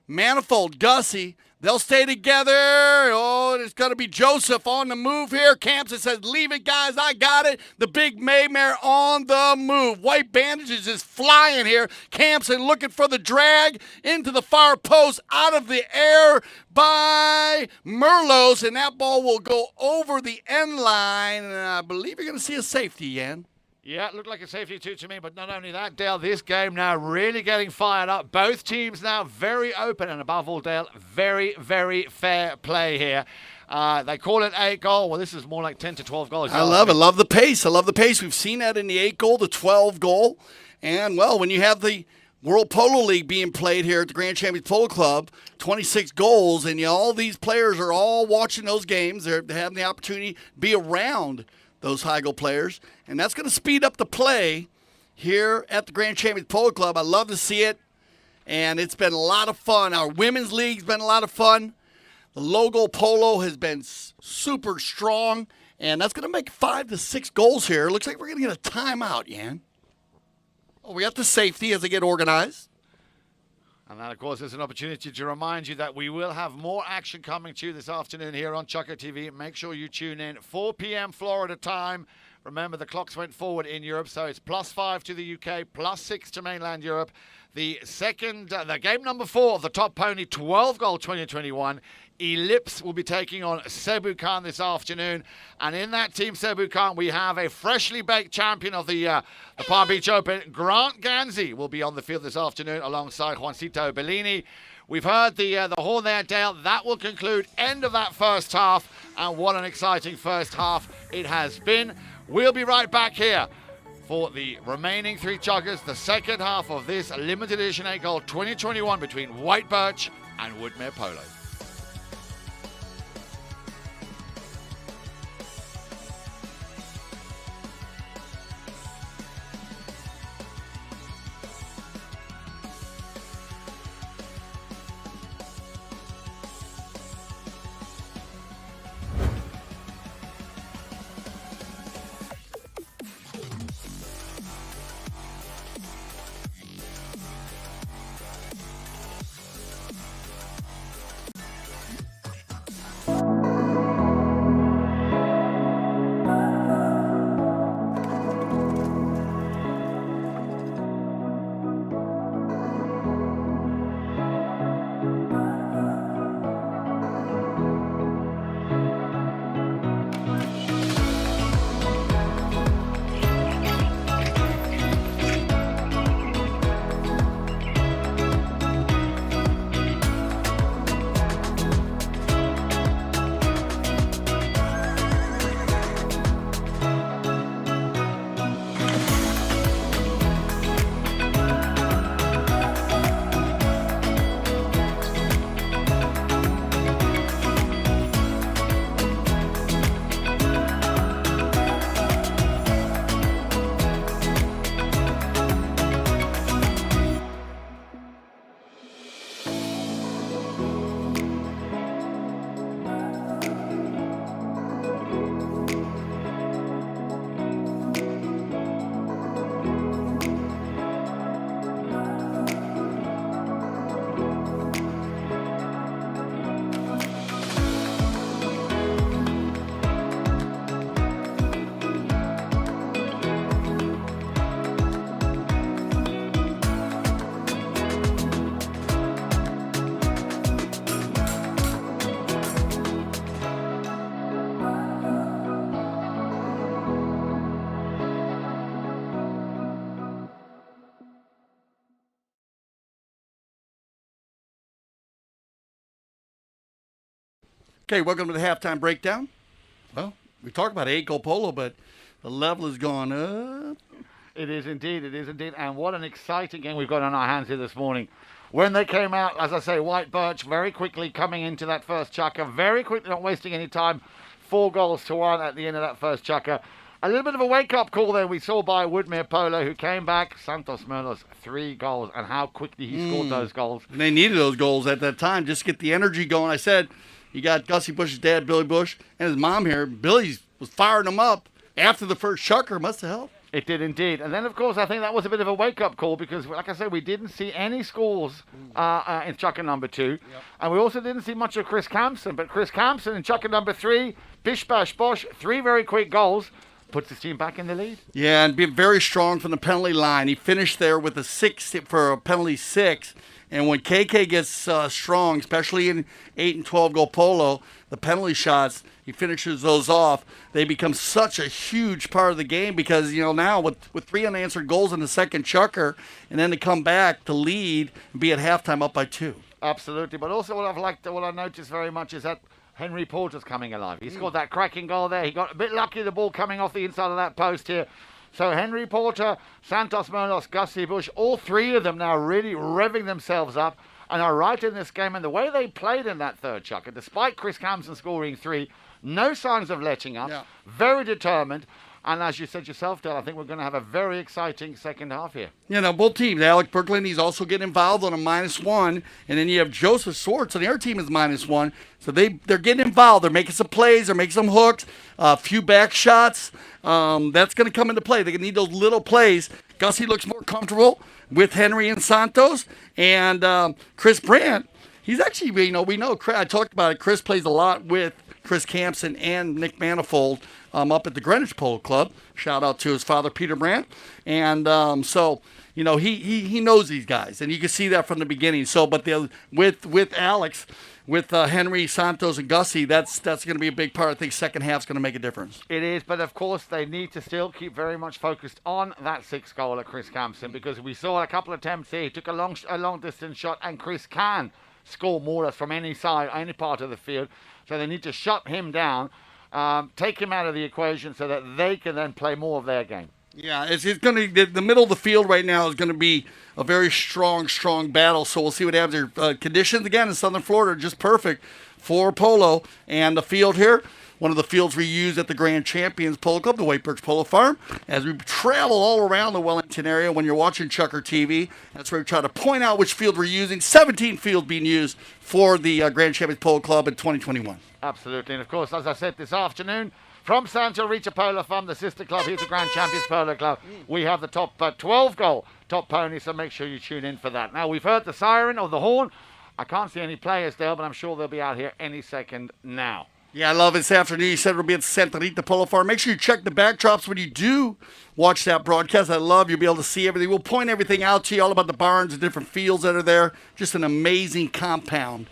Manifold, Gussie. They'll stay together. Oh, it's going to be Joseph on the move here. Campson says, leave it, guys. I got it. The big Maymare on the move. White bandages is flying here. Campson looking for the drag into the far post. Out of the air by Merlos. And that ball will go over the end line. And I believe you're going to see a safety, Jan. Yeah, it looked like a safety too to me, but not only that, Dale, this game now really getting fired up. Both teams now very open, and above all, Dale, very, very fair play here. They call it 8 goal. Well, this is more like 10 to 12 goals. I love it. Love the pace. I love the pace. We've seen that in the 8 goal, the 12 goal. And, well, when you have the World Polo League being played here at the Grand Champions Polo Club, 26 goals, and all these players are all watching those games. They're having the opportunity to be around those high goal players, and that's going to speed up the play here at the Grand Champions Polo Club. I love to see it, and it's been a lot of fun. Our women's league's been a lot of fun. The logo polo has been super strong, and that's going to make 5 to 6 goals here. Looks like we're going to get a timeout, Jan. Oh, we got the safety as they get organized. And that, of course, is an opportunity to remind you that we will have more action coming to you this afternoon here on Chucker TV. Make sure you tune in. 4 p.m. Florida time. Remember, the clocks went forward in Europe, so it's +5 to the UK, +6 to mainland Europe. The game number 4 of the Top Pony 12 goal 2021. Ellipse will be taking on Cebu Khan this afternoon. And in that team, Cebu Khan, we have a freshly baked champion of the Palm Beach Open. Grant Ganzi will be on the field this afternoon alongside Juancito Bellini. We've heard the horn there, Dale. That will conclude end of that first half. And what an exciting first half it has been. We'll be right back here for the remaining 3 chuggers, the second half of this limited edition 8 goal 2021 between White Birch and Woodmere Polo. Okay, welcome to the halftime breakdown. Well, we talked about 8-goal polo, but the level has gone up. It is indeed. And what an exciting game we've got on our hands here this morning. When they came out, as I say, White Birch very quickly coming into that first chukker, very quickly, not wasting any time. 4-1 at the end of that first chukker. A little bit of a wake-up call there we saw by Woodmere Polo, who came back. Santos Merlos, 3 goals, and how quickly he scored those goals. And they needed those goals at that time just to get the energy going. I said, you got Gussie Bush's dad, Billy Bush, and his mom here. Billy was firing them up after the first chukker. Must have helped. It did indeed. And then, of course, I think that was a bit of a wake-up call because, like I said, we didn't see any scores in chukker number 2. Yep. And we also didn't see much of Chris Campson. But Chris Campson in chukker number 3, bish, bash, bosh, 3 very quick goals, puts his team back in the lead. Yeah, and being very strong from the penalty line. He finished there with a 6 for a penalty 6. And when KK gets strong, especially in 8 and 12-goal polo, the penalty shots, he finishes those off. They become such a huge part of the game because, now with 3 unanswered goals in the second chukker, and then to come back to lead and be at halftime up by 2. Absolutely. But also what I noticed very much is that Henry Porter's coming alive. He scored that cracking goal there. He got a bit lucky, the ball coming off the inside of that post here. So Henry Porter, Santos Merlos, Gussie Bush, all 3 of them now really revving themselves up and are right in this game. And the way they played in that third chukker, despite Chris Campson scoring 3, no signs of letting up, very determined. And as you said yourself, Dale, I think we're going to have a very exciting second half here. Both teams. Alec Berkland, he's also getting involved on a -1. And then you have Joseph Swartz, and their team is -1. So they're getting involved. They're making some plays. They're making some hooks, a few back shots. That's going to come into play. They need those little plays. Gussie looks more comfortable with Henry and Santos. And Chris Brandt, he's actually, we know, I talked about it. Chris plays a lot with Chris Campson and Nick Manifold up at the Greenwich Polo Club. Shout out to his father, Peter Brandt. And so, he knows these guys, and you can see that from the beginning. So, but with Alex, with Henry, Santos, and Gussie, that's going to be a big part. I think second half's going to make a difference. It is, but of course they need to still keep very much focused on that 6 goal at Chris Campson because we saw a couple of attempts here. He took a long distance shot, and Chris can score more or less from any side, any part of the field. So they need to shut him down, take him out of the equation so that they can then play more of their game. Yeah, it's going to the middle of the field right now is going to be a very strong battle. So we'll see what happens here. Conditions again in Southern Florida are just perfect for polo, and the field here, one of the fields we use at the Grand Champions Polo Club, the White Birch Polo Farm, as we travel all around the Wellington area. When you're watching Chukker TV, that's where we try to point out which field we're using. 17 fields being used for the Grand Champions Polo Club in 2021. Absolutely, and of course, as I said this afternoon, from Santa Rita Polo Farm, the sister club, here's the Grand Champions Polo Club. We have the top 12-goal top pony, so make sure you tune in for that. Now, we've heard the siren or the horn. I can't see any players there, but I'm sure they'll be out here any second now. Yeah, I love it. This afternoon, you said it'll be at Santa Rita Polo Farm. Make sure you check the backdrops when you do watch that broadcast. I love you'll be able to see everything. We'll point everything out to you, all about the barns, the different fields that are there. Just an amazing compound.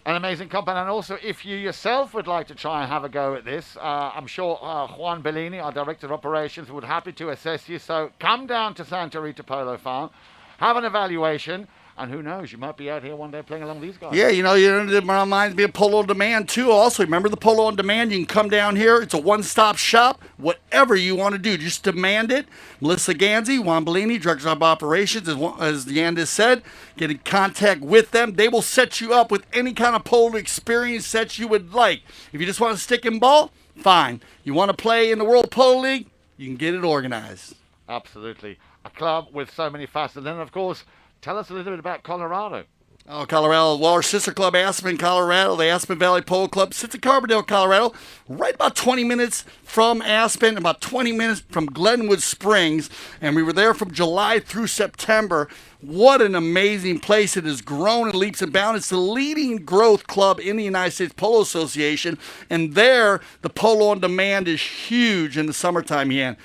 An amazing compound. And also, if you yourself would like to try and have a go at this, I'm sure Juan Bellini, our Director of Operations, would be happy to assess you. So come down to Santa Rita Polo Farm, have an evaluation, and who knows, you might be out here one day playing along these guys. Yeah, it reminds me of Polo on Demand, too. Also, remember the Polo on Demand? You can come down here. It's a one-stop shop. Whatever you want to do, just demand it. Melissa Ganzi, Juan Bellini, Director of Operations, as Yandis said, get in contact with them. They will set you up with any kind of polo experience that you would like. If you just want to stick and ball, fine. You want to play in the World Polo League, you can get it organized. Absolutely. A club with so many facets. And then, of course, tell us a little bit about Colorado. Oh, Colorado. Well, our sister club, Aspen, Colorado, the Aspen Valley Polo Club, sits in Carbondale, Colorado, right about 20 minutes from Aspen, about 20 minutes from Glenwood Springs, and we were there from July through September. What an amazing place. It has grown in leaps and bounds. It's the leading growth club in the United States Polo Association, and there, the Polo on Demand is huge in the summertime, Yan.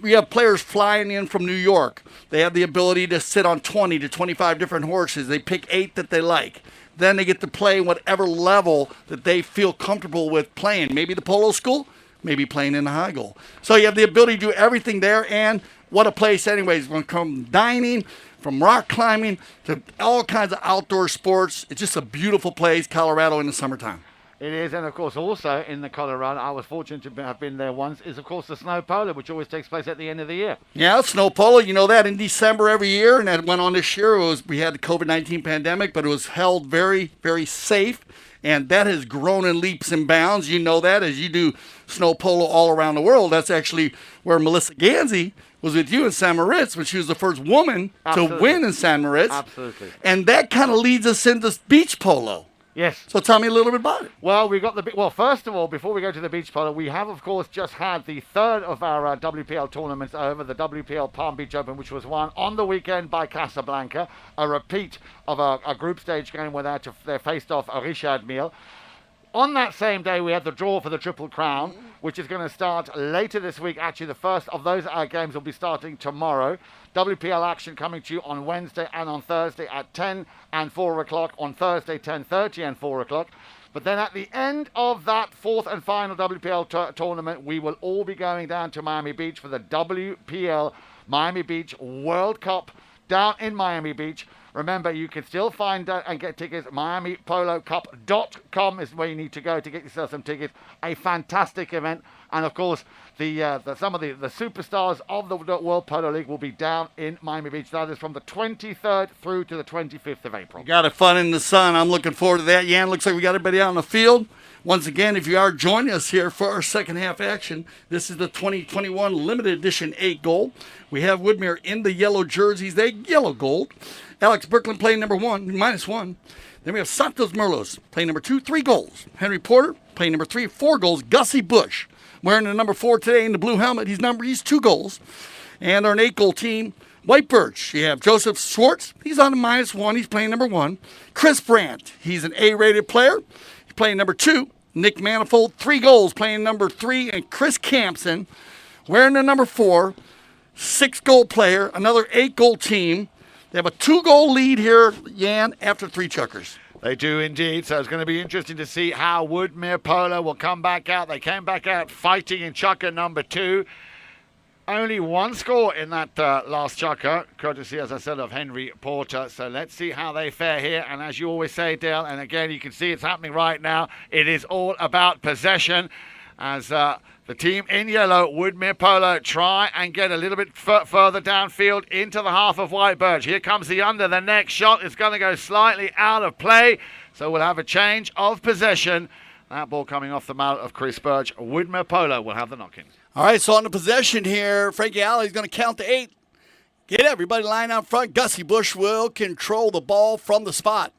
We have players flying in from New York. They have the ability to sit on 20 to 25 different horses. They pick 8 that they like. Then they get to play whatever level that they feel comfortable with playing. Maybe the polo school, maybe playing in the high goal. So you have the ability to do everything there, and what a place anyways. From dining, from rock climbing, to all kinds of outdoor sports. It's just a beautiful place, Colorado, in the summertime. It is, and of course, also in the Colorado, I was fortunate to have been there once, is of course the snow polo, which always takes place at the end of the year. Yeah, snow polo, you know that in December every year, and that went on this year. We had the COVID-19 pandemic, but it was held very, very safe, and that has grown in leaps and bounds. You know that as you do snow polo all around the world. That's actually where Melissa Gansey was with you in San Moritz, when she was the first woman to win in San Moritz. Absolutely. And that kind of leads us into beach polo. Yes. So tell me a little bit about it. Well, first of all, before we go to the beach polo, we have, of course, just had the third of our WPL tournaments over, the WPL Palm Beach Open, which was won on the weekend by Casablanca, a repeat of a group stage game where they faced off Richard Mille. On that same day, we had the draw for the Triple Crown, which is going to start later this week. Actually, the first of those games will be starting tomorrow. WPL action coming to you on Wednesday and on Thursday at 10 and 4 o'clock. On Thursday, 10:30 and 4 o'clock. But then at the end of that fourth and final WPL tournament, we will all be going down to Miami Beach for the WPL Miami Beach World Cup down in Miami Beach. Remember, you can still find and get tickets. MiamiPoloCup.com is where you need to go to get yourself some tickets. A fantastic event. And, of course, some of the superstars of the World Polo League will be down in Miami Beach. That is from the 23rd through to the 25th of April. Got it fun in the sun. I'm looking forward to that. Jan, looks like we got everybody out on the field. Once again, if you are joining us here for our second half action, this is the 2021 limited edition 8 goal. We have Woodmere in the yellow jerseys. They yellow gold. Alex Birkland playing number 1, -1. Then we have Santos Merlos playing number 2, 3 goals. Henry Porter playing number 3, 4 goals. Gussie Bush wearing the number 4 today in the blue helmet. He's 2 goals. And our 8-goal team, White Birch. You have Joseph Schwartz. He's on the -1. He's playing number 1. Chris Brandt. He's an A-rated player. He's playing number 2. Nick Manifold, 3 goals, playing number 3. And Chris Campson wearing the number 4. 6-goal player. Another 8-goal team. They have a 2-goal lead here, Jan, after 3 chukkers. They do indeed, so it's going to be interesting to see how Woodmere Polo will come back out. They came back out fighting in chukker number 2. Only 1 score in that last chukker, courtesy, as I said, of Henry Porter. So let's see how they fare here. And as you always say, Dale, and again, you can see it's happening right now, it is all about possession. As the team in yellow, Woodmere Polo, try and get a little bit further downfield into the half of White Birch. Here comes the under. The next shot is going to go slightly out of play. So we'll have a change of possession. That ball coming off the mallet of Chris Birch. Woodmere Polo will have the knock-in. All right, so on the possession here, Frankie Alley's going to count to 8. Get everybody lined out front. Gussie Bush will control the ball from the spot.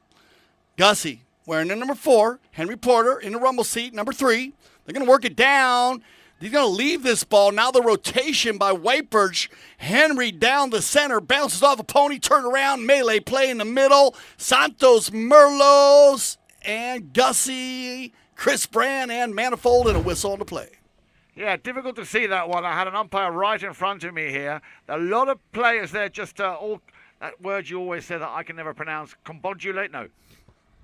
Gussie wearing the number 4. Henry Porter in the rumble seat, number 3. They're going to work it down. He's going to leave this ball. Now the rotation by White Birch. Henry down the center. Bounces off a pony. Turn around. Melee play in the middle. Santos Merlos and Gussie, Chris Brand, and Manifold, and a whistle on the play. Yeah, difficult to see that one. I had an umpire right in front of me here. A lot of players there just all... That word you always say that I can never pronounce. Combobulate? No.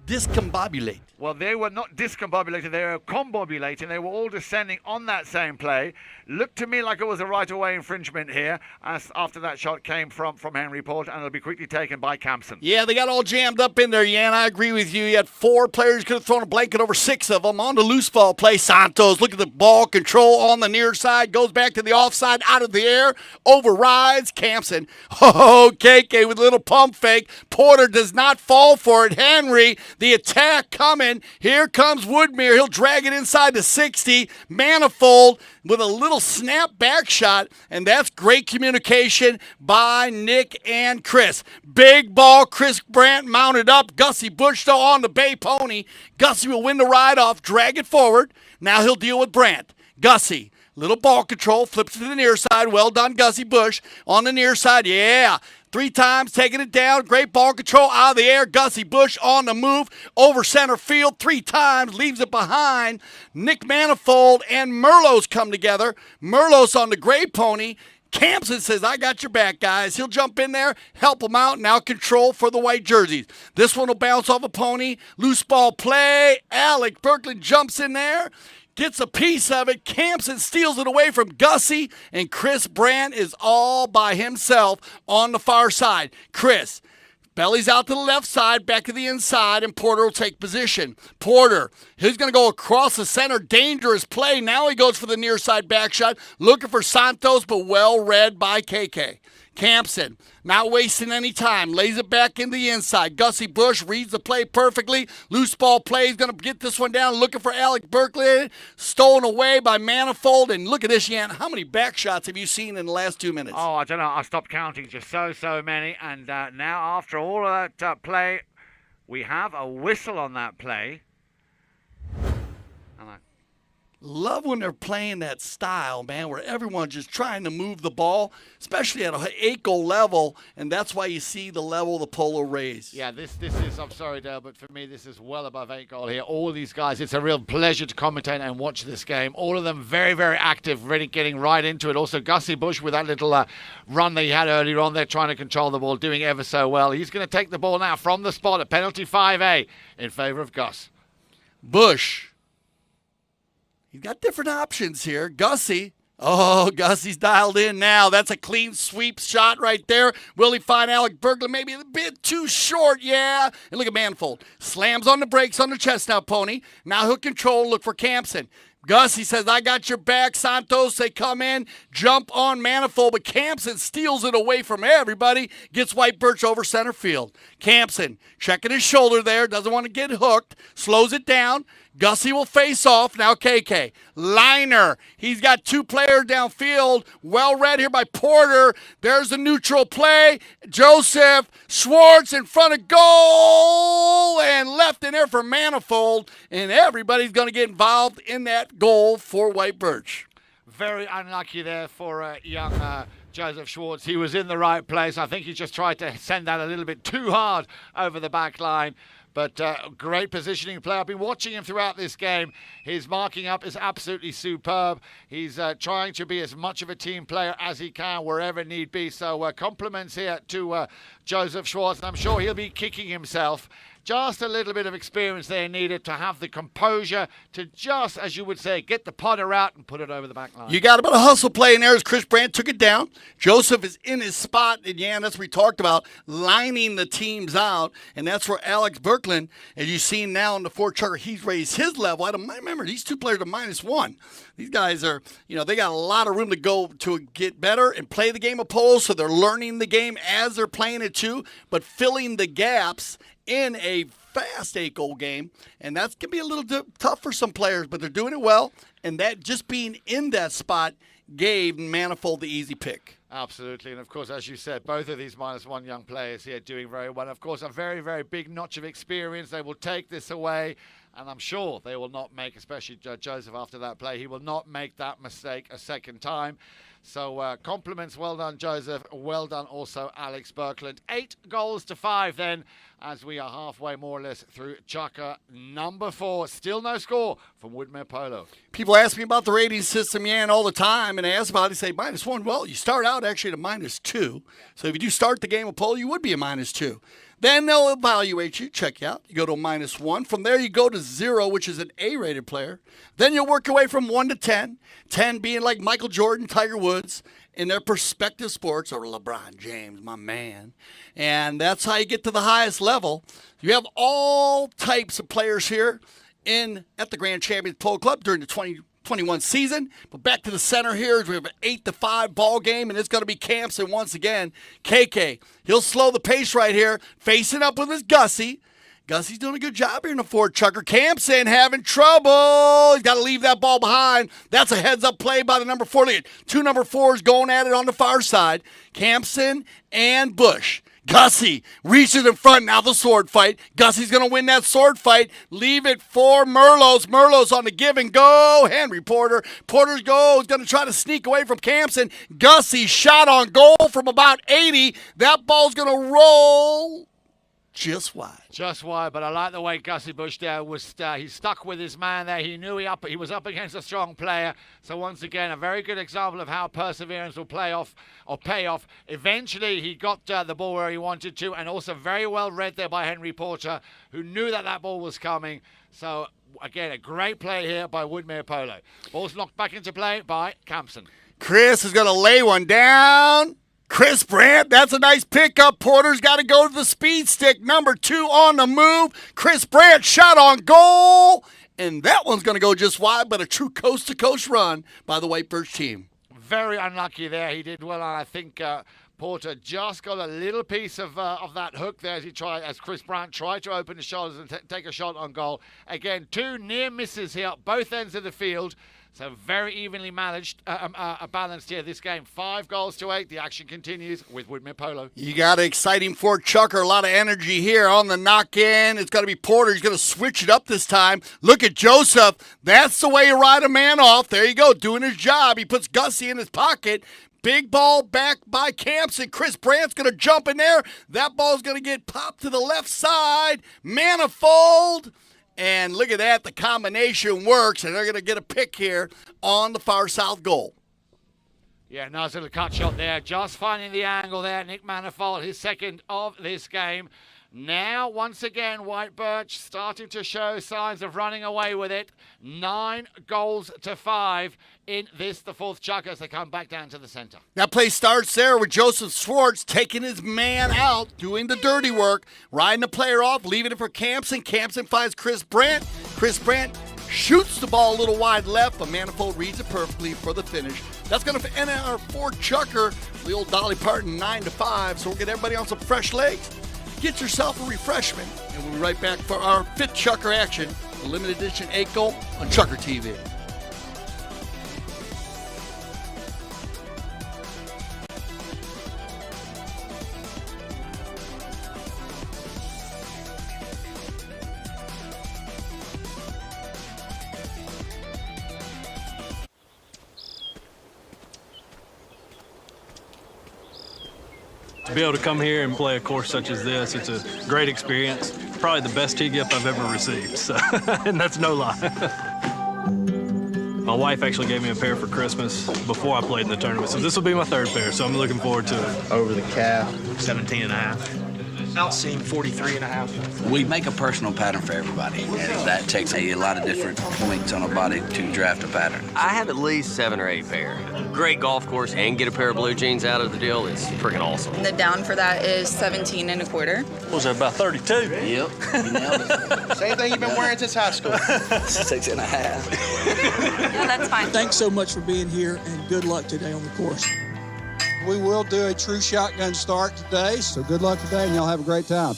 Discombobulate. Well, they were not discombobulated, they were combobulating. They were all descending on that same play. Looked to me like it was a right-of-way infringement here, as after that shot came from Henry Porter, and it'll be quickly taken by Campson. Yeah, they got all jammed up in there, Jan. I agree with you. You had 4 players, could have thrown a blanket over 6 of them. On the loose ball play, Santos, look at the ball control on the near side, goes back to the offside, out of the air, overrides Campson. Oh, KK with a little pump fake. Porter does not fall for it. Henry, the attack coming. Here comes Woodmere. He'll drag it inside the 60. Manifold with a little snap back shot, and that's great communication by Nick and Chris. Big ball, Chris Brandt mounted up. Gussie Bush, though, on the bay pony. Gussie will win the ride-off, drag it forward. Now he'll deal with Brandt. Gussie, little ball control, flips to the near side. Well done, Gussie Bush. On the near side, yeah. 3 times, taking it down. Great ball control out of the air. Gussie Bush on the move. Over center field 3 times. Leaves it behind. Nick Manifold and Merlos come together. Merlos on the gray pony. Campson says, I got your back, guys. He'll jump in there, help him out. Now control for the white jerseys. This one will bounce off a pony. Loose ball play. Alec Birkland jumps in there. Gets a piece of it. Campson steals it away from Gussie, and Chris Brandt is all by himself on the far side. Chris Belly's out to the left side, back to the inside, and Porter will take position. Porter, he's going to go across the center. Dangerous play. Now he goes for the near side back shot. Looking for Santos, but well read by KK. Campson, not wasting any time, lays it back in the inside. Gussie Bush reads the play perfectly. Loose ball play, he's going to get this one down, looking for Alec Berkeley. Stolen away by Manifold. And look at this, Yan. How many back shots have you seen in the last 2 minutes? Oh, I don't know. I stopped counting. Just so many. And now, after all of that play, we have a whistle on that play. Love when they're playing that style, man, where everyone's just trying to move the ball, especially at an 8-goal level, and that's why you see the level of the polo raise. Yeah, this is, I'm sorry, Dale, but for me, this is well above 8-goal here. All these guys, it's a real pleasure to commentate and watch this game. All of them very, very active, really getting right into it. Also, Gussie Bush with that little run that he had earlier on there, trying to control the ball, doing ever so well. He's going to take the ball now from the spot at penalty 5A in favor of Gus. Bush. He's got different options here. Gussie. Oh, Gussie's dialed in now. That's a clean sweep shot right there. Will he find Alec Berkeley? Maybe a bit too short, yeah. And look at Manifold. Slams on the brakes on the chest now, Pony. Now he'll control, look for Campson. Gussie says, I got your back. Santos, they come in, jump on Manifold, but Campson steals it away from everybody, gets White Birch over center field. Campson checking his shoulder there, doesn't want to get hooked, slows it down. Gussie will face off. Now KK. Liner. He's got 2 players downfield. Well read here by Porter. There's the neutral play. Joseph Schwartz in front of goal. And left in there for Manifold. And everybody's going to get involved in that goal for White Birch. Very unlucky there for young Joseph Schwartz. He was in the right place. I think he just tried to send that a little bit too hard over the back line. But great positioning play. I've been watching him throughout this game. His marking up is absolutely superb. He's trying to be as much of a team player as he can wherever need be. So compliments here to Joseph Schwartz. And I'm sure he'll be kicking himself. Just a little bit of experience there needed to have the composure to just, as you would say, get the putter out and put it over the back line. You got a bit of hustle play in there as Chris Brandt took it down. Joseph is in his spot, and yeah, that's what we talked about, lining the teams out, and that's where Alex Berkland, as you see now in the fourth chart, he's raised his level. I remember these 2 players are -1. These guys are, they got a lot of room to go to get better and play the game of polo, so they're learning the game as they're playing it too, but filling the gaps in a fast 8-goal game, and that's going to be a little tough for some players, but they're doing it well, and that just being in that spot gave Manifold the easy pick. Absolutely, and of course, as you said, both of these -1 young players here doing very well. Of course, a very, very big notch of experience. They will take this away, and I'm sure they will not make, especially Joseph after that play, he will not make that mistake a second time. So compliments, well done Joseph, well done also Alex Berkland. 8 goals to 5 then, as we are halfway more or less through Chukka number 4. Still no score from Woodmere Polo. People ask me about the rating system, Yan, all the time, and I ask about it, they say -1. Well, you start out actually at a -2. So if you do start the game of polo, you would be a -2. Then they'll evaluate you, check you out. You go to a -1. From there, you go to 0, which is an A-rated player. Then you'll work your way from 1 to 10. 10 being like Michael Jordan, Tiger Woods, in their respective sports, or LeBron James, my man. And that's how you get to the highest level. You have all types of players here at the Grand Champions Polo Club during the 2021 season. But back to the center here, we have an 8-5 ball game, and it's going to be Campson once again. KK, he'll slow the pace right here, facing up with his Gussie. Gussie's doing a good job here in the fourth chucker. Campson having trouble. He's got to leave that ball behind. That's a heads-up play by the number 4. Look at 2 number 4s going at it on the far side. Campson and Bush. Gussie reaches in front. Now the sword fight. Gussie's going to win that sword fight. Leave it for Merlos. Merlos on the give and go. Henry Porter. Porter's goal is going to try to sneak away from Campson. Gussie shot on goal from about 80. That ball's going to roll just wide. Just wide, but I like the way Gussie Bush there was. He stuck with his man there. He knew he was up against a strong player. So once again, a very good example of how perseverance will pay off. Eventually, he got the ball where he wanted to, and also very well read there by Henry Porter, who knew that ball was coming. So again, a great play here by Woodmere Polo. Ball's knocked back into play by Campson. Chris is going to lay one down. Chris Brandt, that's a nice pickup. Porter's got to go to the speed stick. Number 2 on the move. Chris Brandt shot on goal. And that one's going to go just wide, but a true coast-to-coast run by the White Birch team. Very unlucky there. He did well, and I think Porter just got a little piece of that hook there as Chris Brandt tried to open his shoulders and take a shot on goal. Again, 2 near misses here, both ends of the field. So very evenly balanced here this game. 5 goals to 8. The action continues with Woodmere Polo. You got an exciting fourth chucker. A lot of energy here on the knock-in. It's going to be Porter. He's going to switch it up this time. Look at Joseph. That's the way you ride a man off. There you go, doing his job. He puts Gussie in his pocket. Big ball back by Camps, and Chris Brandt's going to jump in there. That ball's going to get popped to the left side. Manifold. And look at that, the combination works, and they're going to get a pick here on the far south goal. Yeah, nice little cut shot there. Just finding the angle there. Nick Manifold, his second of this game. Now, once again, White Birch starting to show signs of running away with it. 9 goals to 5 in this, the fourth chucker, as they come back down to the center. That play starts there with Joseph Schwartz taking his man out, doing the dirty work, riding the player off, leaving it for Campson. Campson finds Chris Brandt. Chris Brandt shoots the ball a little wide left, but Manifold reads it perfectly for the finish. That's going to end our fourth chucker, the old Dolly Parton 9-5. So we'll get everybody on some fresh legs. Get yourself a refreshment, and we'll be right back for our fifth chucker action, the limited edition 8 goal on Chucker TV. To be able to come here and play a course such as this, it's a great experience. Probably the best tee gift I've ever received, so, and that's no lie. My wife actually gave me a pair for Christmas before I played in the tournament, so this will be my third pair, so I'm looking forward to it. Over the calf, 17 and a half. Outseam 43 and a half. We make a personal pattern for everybody, and that takes a lot of different points on a body to draft a pattern. I have at least 7 or 8 pair. Great golf course, and get a pair of blue jeans out of the deal is freaking awesome. The down for that is 17 and a quarter. What was that, about 32? Yep, you nailed it. same thing you've been wearing since high school. 6 and a half. Yeah, that's fine. Thanks so much for being here, and good luck today on the course. We will do a true shotgun start today, so good luck today, and y'all have a great time.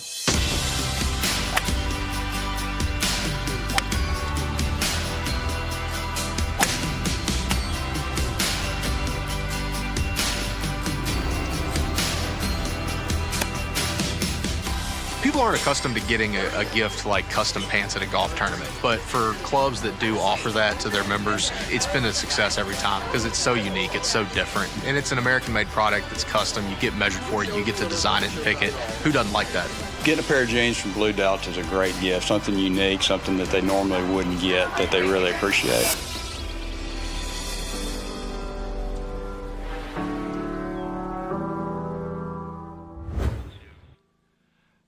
People aren't accustomed to getting a gift like custom pants at a golf tournament, but for clubs that do offer that to their members, it's been a success every time because it's so unique, it's so different, and it's an American-made product that's custom. You get measured for it, you get to design it and pick it. Who doesn't like that? Getting a pair of jeans from Blue Delta is a great gift, something unique, something that they normally wouldn't get that they really appreciate.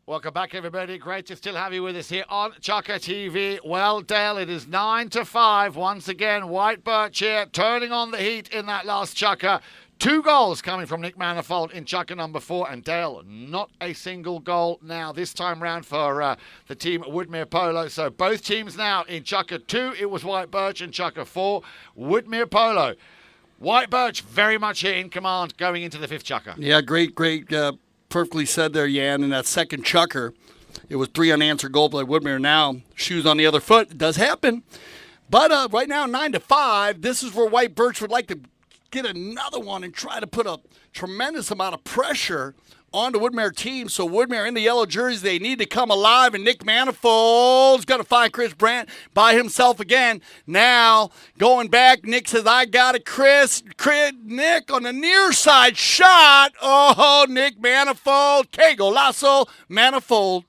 Welcome back, everybody. Great to still have you with us here on Chucker TV. Well, Dale, it is 9-5. Once again, White Birch here, turning on the heat in that last chucker. 2 goals coming from Nick Manifold in chucker number 4. And Dale, not a single goal now this time round for the team Woodmere Polo. So both teams now in chucker 2. It was White Birch in chucker 4. Woodmere Polo. White Birch very much here in command going into the 5th chucker. Yeah, great. Perfectly said there, Yan. In that second chucker, it was 3 unanswered goal by Woodmere. Now, shoes on the other foot. It does happen. But right now, 9-5, this is where White Birch would like to get another one and try to put a tremendous amount of pressure on the Woodmere team. So Woodmere in the yellow jerseys, they need to come alive, and Nick Manifold's going to find Chris Brandt by himself again. Now, going back, Nick says, I got it, Chris. Nick on the near side shot. Oh, Nick Manifold. Que golazo, Manifold.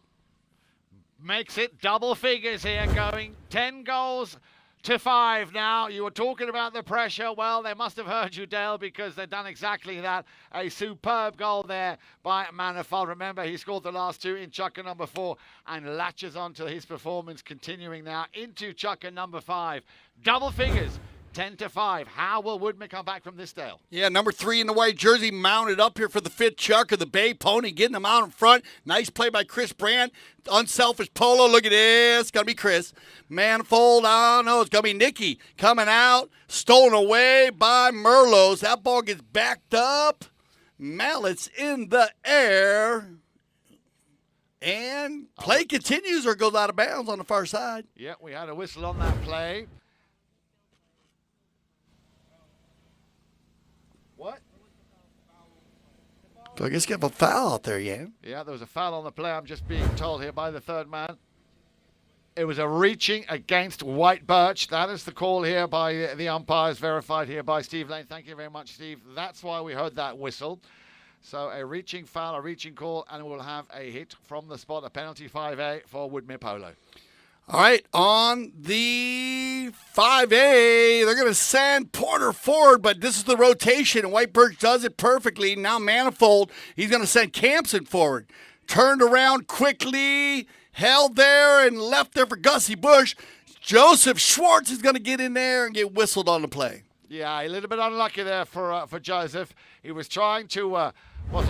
Makes it double figures here, going 10 goals to 5 now. You were talking about the pressure. Well, they must have heard you, Dale, because they've done exactly that. A superb goal there by Manifold. Remember, he scored the last 2 in chucker number 4 and latches onto his performance, continuing now into chucker number 5. Double figures. 10-5. How will Woodman come back from this, Dale? Yeah, number 3 in the white jersey mounted up here for the fifth chucker. The Bay Pony getting him out in front. Nice play by Chris Brandt. Unselfish polo. Look at this. It's going to be Chris. Manifold. Oh, no, it's going to be Nicky coming out. Stolen away by Merlos. That ball gets backed up. Mallets in the air. And play continues or goes out of bounds on the far side. Yeah, we had a whistle on that play. What? So I guess you have a foul out there, yeah. Yeah, there was a foul on the play. I'm just being told here by the third man. It was a reaching against White Birch. That is the call here by the umpires, verified here by Steve Lane. Thank you very much, Steve. That's why we heard that whistle. So a reaching foul, a reaching call, and we'll have a hit from the spot, a penalty 5A for Woodmere Polo. All right, on the 5A, they're going to send Porter forward, but this is the rotation, and White Birch does it perfectly. Now Manifold, he's going to send Campson forward. Turned around quickly, held there, and left there for Gussie Bush. Joseph Schwartz is going to get in there and get whistled on the play. Yeah, a little bit unlucky there for Joseph. He was trying to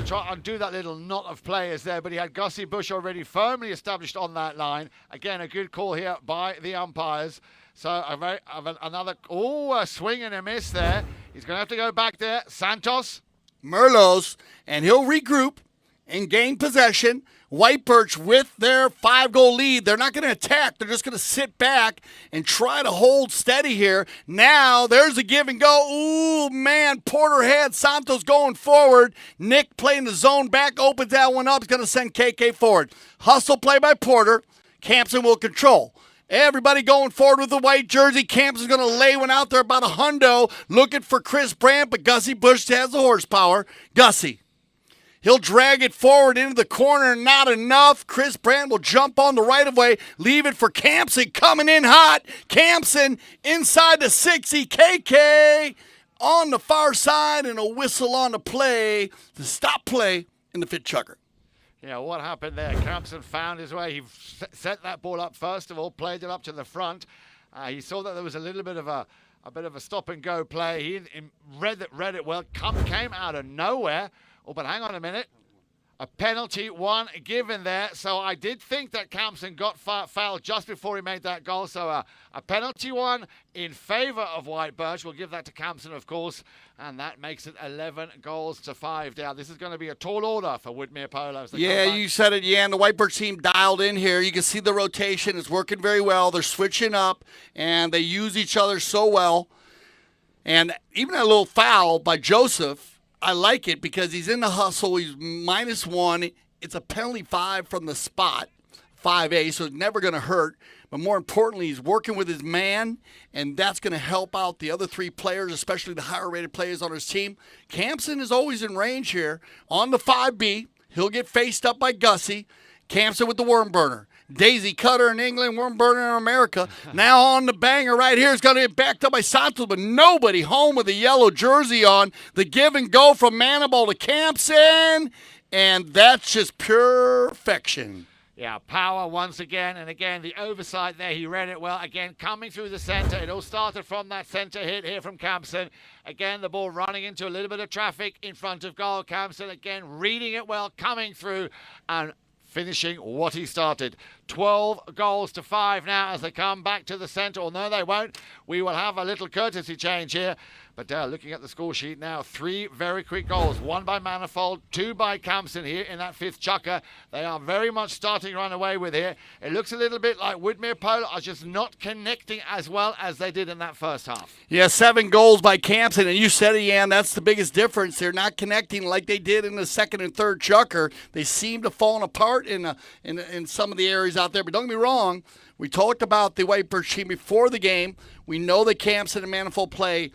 try and do that little knot of players there, but he had Gussie Bush already firmly established on that line. Again, a good call here by the umpires. So another a swing and a miss there. He's going to have to go back there. Santos. Merlos, and he'll regroup and gain possession. White Birch with their 5-goal lead. They're not going to attack. They're just going to sit back and try to hold steady here. Now there's a give and go. Ooh, man, Porter had Santos going forward. Nick playing the zone back, opens that one up. He's going to send KK forward. Hustle play by Porter. Campson will control. Everybody going forward with the white jersey. Campson's going to lay one out there about a hundo, looking for Chris Brandt, but Gussie Bush has the horsepower. Gussie. He'll drag it forward into the corner, not enough. Chris Brandt will jump on the right of way, leave it for Campson, coming in hot. Campson inside the 60, KK on the far side, and a whistle on the play to stop play in the fifth chucker. Yeah, what happened there? Campson found his way. He set that ball up first of all, played it up to the front. He saw that there was a little bit of a stop and go play. He read it well. Came out of nowhere. Oh, but hang on a minute. A penalty, one given there. So I did think that Campson got fouled just before he made that goal. So a penalty one in favour of White Birch. We'll give that to Campson, of course. And that makes it 11-5 now. This is going to be a tall order for Woodmere Polo. Yeah, you said it, yeah. And the White Birch team dialed in here. You can see the rotation is working very well. They're switching up, and they use each other so well. And even a little foul by Joseph, I like it because he's in the hustle. He's -1. It's a penalty 5 from the spot, 5A, so it's never going to hurt. But more importantly, he's working with his man, and that's going to help out the other 3 players, especially the higher-rated players on his team. Campson is always in range here. On the 5B, he'll get faced up by Gussie. Campson with the worm burner. Daisy Cutter in England, worm burner in America. Now on the banger right here is going to get backed up by Santos, but nobody home with the yellow jersey on. The give and go from Manable to Campson, and that's just perfection. Yeah, power once again, and again, the oversight there, he read it well. Again, coming through the centre. It all started from that centre hit here from Campson. Again, the ball running into a little bit of traffic in front of goal. Campson, again, reading it well, coming through, and finishing what he started. 12-5 now as they come back to the centre. Or no, they won't. We will have a little courtesy change here. But looking at the score sheet now, 3 very quick goals. 1 by Manifold, 2 by Campson here in that fifth chucker. They are very much starting to run away with here. It looks a little bit like Woodmere Polo are just not connecting as well as they did in that first half. Yeah, 7 goals by Campson, and you said it, Ian, that's the biggest difference. They're not connecting like they did in the second and third chucker. They seem to fall apart in some of the areas out there. But don't get me wrong, we talked about the White Birch team before the game. We know that Campson and Manifold play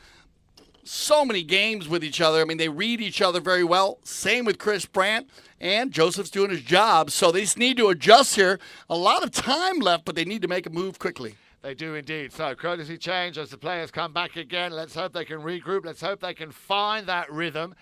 so many games with each other. I mean, they read each other very well. Same with Chris Brandt, and Joseph's doing his job. So they just need to adjust here. A lot of time left, but they need to make a move quickly. They do indeed. So courtesy change as the players come back again. Let's hope they can regroup. Let's hope they can find that rhythm.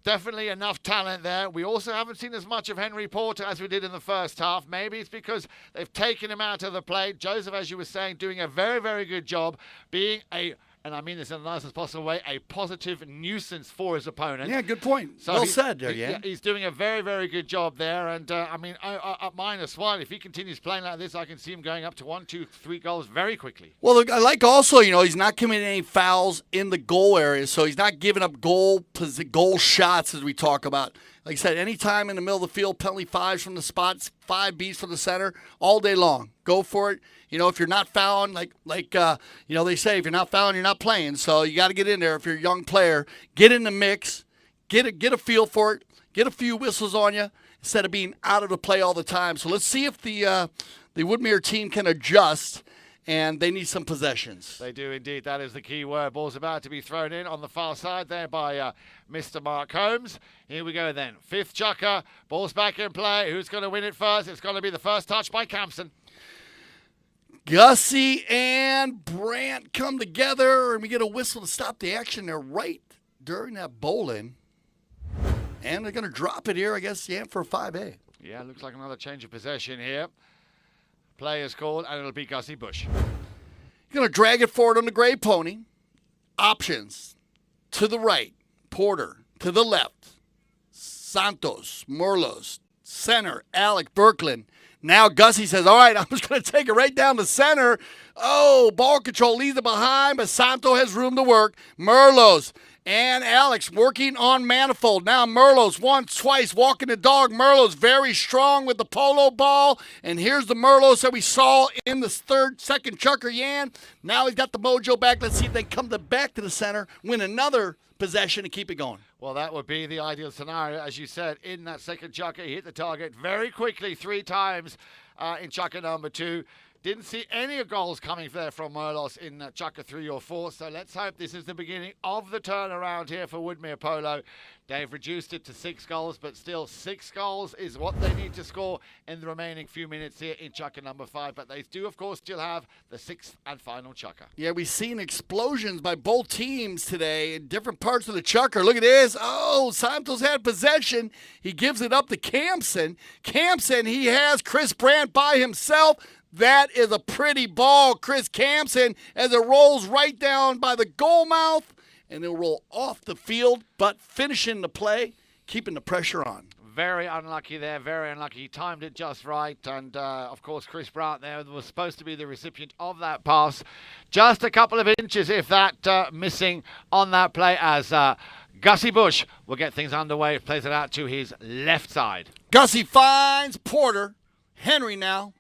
Definitely enough talent there. We also haven't seen as much of Henry Porter as we did in the first half. Maybe it's because they've taken him out of the play. Joseph, as you were saying, doing a very, very good job being a and I mean this in the nicest possible way, a positive nuisance for his opponent. Yeah, good point. So well said there, yeah. He's doing a very, very good job there. And, I mean, at -1, if he continues playing like this, I can see him going up to 1, 2, 3 goals very quickly. Well, look, I like also, he's not committing any fouls in the goal area, so he's not giving up goal shots as we talk about. Like I said, anytime in the middle of the field, penalty 5s from the spots, 5 Bs from the center, all day long. Go for it. If you're not fouling, like they say, if you're not fouling, you're not playing. So you got to get in there if you're a young player. Get in the mix. Get a feel for it. Get a few whistles on you instead of being out of the play all the time. So let's see if the Woodmere team can adjust, and they need some possessions. They do indeed. That is the key word. Ball's about to be thrown in on the far side there by Mr. Mark Holmes. Here we go then. 5th chucker. Ball's back in play. Who's going to win it first? It's going to be the first touch by Campson. Gussie and Brandt come together, and we get a whistle to stop the action there right during that bowl-in. And they're going to drop it here, I guess, for a 5A. Yeah, looks like another change of possession here. Play is called, and it'll be Gussie Bush. Going to drag it forward on the gray pony. Options to the right. Porter to the left. Santos, Merlos, center, Alec Birkeland. Now Gussie says, all right, I'm just going to take it right down the center. Oh, ball control leaves it behind, but Santo has room to work. Merlos and Alex working on Manifold. Now Merlos once, twice, walking the dog. Merlos very strong with the polo ball. And here's the Merlos that we saw in the second chucker, Yan. Now he's got the mojo back. Let's see if they come back to the center, win another possession, and keep it going. Well, that would be the ideal scenario. As you said, in that second chucker, he hit the target very quickly 3 times in chucker number 2. Didn't see any goals coming there from Merlos in chucker 3 or 4. So let's hope this is the beginning of the turnaround here for Woodmere Polo. They've reduced it to 6 goals, but still 6 goals is what they need to score in the remaining few minutes here in chucker number 5. But they do, of course, still have the 6th and final chucker. Yeah, we've seen explosions by both teams today in different parts of the chucker. Look at this. Oh, Santos had possession. He gives it up to Campson. Campson, he has Chris Brandt by himself. That is a pretty ball, Chris Campson, as it rolls right down by the goal mouth, and it'll roll off the field, but finishing the play, keeping the pressure on. Very unlucky there, very unlucky. He timed it just right, and of course Chris Brandt there was supposed to be the recipient of that pass. Just a couple of inches, if that, missing on that play as Gussie Bush will get things underway. Plays it out to his left side. Gussie finds Porter. Henry now.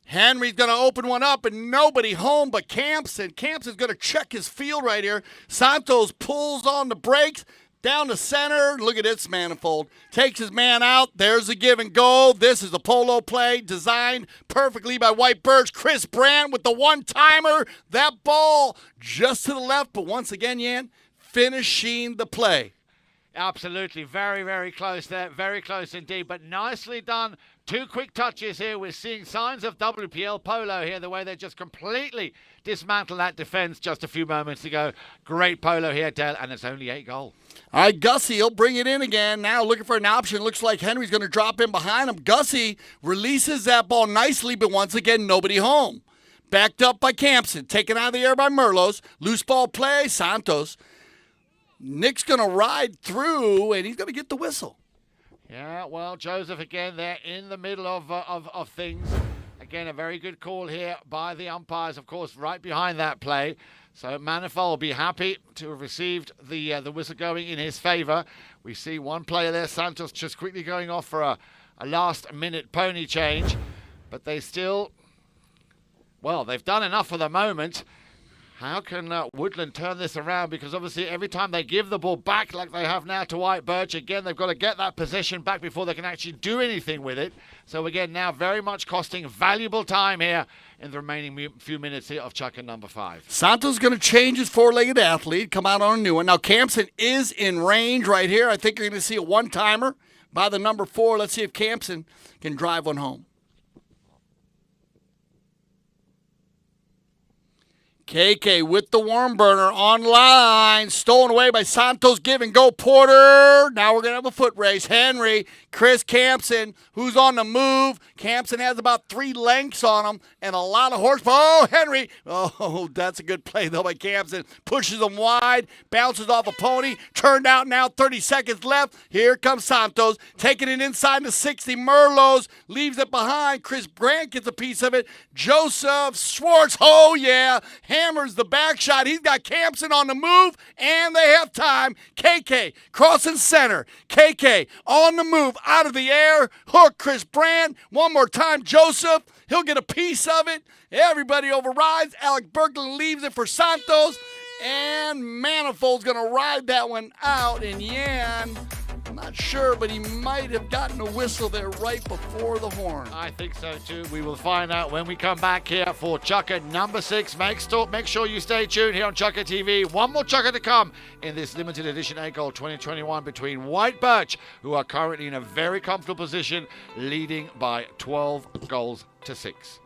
Henry's going to open one up, and nobody home but Campson. Campson's going to check his field right here. Santos pulls on the brakes. Down the center. Look at this Manifold. Takes his man out. There's the give and go. This is a polo play designed perfectly by White Birch. Chris Brandt with the one-timer. That ball just to the left, but once again, Yan, finishing the play. Absolutely. Very, very close there. Very close indeed, but nicely done. 2 quick touches here. We're seeing signs of WPL polo here, the way they just completely dismantled that defense just a few moments ago. Great polo here, Dale, and it's only 8 goals. All right, Gussie, he'll bring it in again. Now looking for an option. Looks like Henry's going to drop in behind him. Gussie releases that ball nicely, but once again, nobody home. Backed up by Campson. Taken out of the air by Merlos. Loose ball play, Santos. Nick's going to ride through, and he's going to get the whistle. Yeah, well, Joseph again there in the middle of things. Again, a very good call here by the umpires, of course, right behind that play. So Manifold will be happy to have received the whistle going in his favour. We see one player there, Santos, just quickly going off for a last-minute pony change. But they still, well, they've done enough for the moment. How can Woodland turn this around? Because obviously every time they give the ball back like they have now to White Birch, again, they've got to get that possession back before they can actually do anything with it. So again, now very much costing valuable time here in the remaining few minutes here of chucker number 5. Santos going to change his 4-legged athlete, come out on a new one. Now Campson is in range right here. I think you're going to see a one-timer by the number 4. Let's see if Campson can drive one home. KK with the worm burner online. Stolen away by Santos. Give and go Porter. Now we're going to have a foot race. Henry, Chris Campson, who's on the move. Campson has about 3 lengths on him and a lot of horsepower. Oh, Henry. Oh, that's a good play, though, by Campson. Pushes him wide. Bounces off a pony. Turned out now. 30 seconds left. Here comes Santos. Taking it inside the 60. Merlos leaves it behind. Chris Grant gets a piece of it. Joseph Schwartz. Oh, yeah. Hammers the back shot. He's got Campson on the move, and they have time. KK crossing center. KK on the move, out of the air. Hook Chris Brandt. One more time, Joseph. He'll get a piece of it. Everybody overrides. Alec Berkland leaves it for Santos, and Manifold's going to ride that one out. And Yan, I'm not sure, but he might have gotten a whistle there right before the horn. I think so too. We will find out when we come back here for Chucker number 6. Make sure you stay tuned here on Chucker TV. One more Chucker to come in this limited edition 8 Gold 2021 between White Birch, who are currently in a very comfortable position, leading by 12 goals to 6.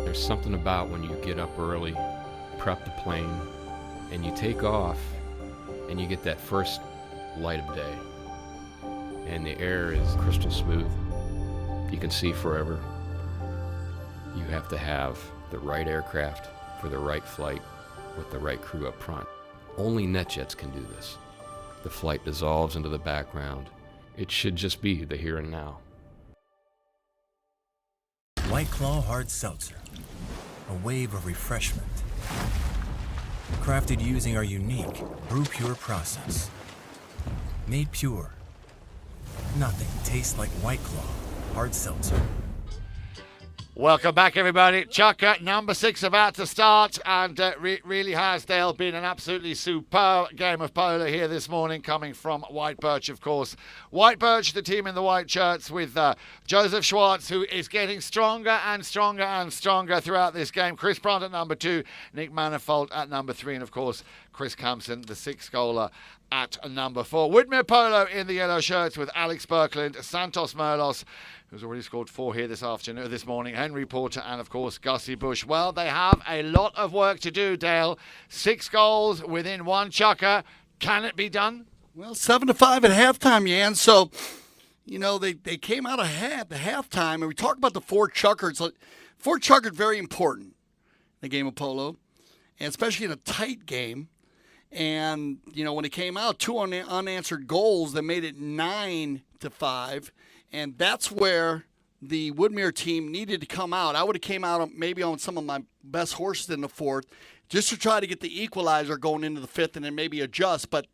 There's something about when you get up early, prep the plane, and you take off, and you get that first light of day, and the air is crystal smooth. You can see forever. You have to have the right aircraft for the right flight with the right crew up front. Only NetJets can do this. The flight dissolves into the background. It should just be the here and now. White Claw Hard Seltzer, a wave of refreshment. Crafted using our unique Brew Pure process. Made pure. Nothing tastes like White Claw Hard Seltzer. Welcome back, everybody. Chucker number 6 about to start, and really has, Dale, been an absolutely superb game of polo here this morning, coming from White Birch, of course. White Birch, the team in the white shirts, with Joseph Schwartz, who is getting stronger and stronger and stronger throughout this game. Chris Brandt at number 2, Nick Manifold at number 3, and of course Chris Campson, the 6-goaler, at number 4. Woodmere Polo in the yellow shirts with Alex Berkland, Santos Merlos, who's already scored 4 here this morning, Henry Porter, and of course Gussie Bush. Well, they have a lot of work to do, Dale. 6 goals within 1 chucker. Can it be done? Well, 7-5 at halftime, Yan. So, you know, they came out ahead at halftime, and we talk about the 4 chuckers. 4 chuckers very important in the game of polo, and especially in a tight game. And, you know, when it came out, 2 unanswered goals that made it 9-5. And that's where the Woodmere team needed to come out. I would have came out maybe on some of my best horses in the 4th just to try to get the equalizer going into the 5th and then maybe adjust. But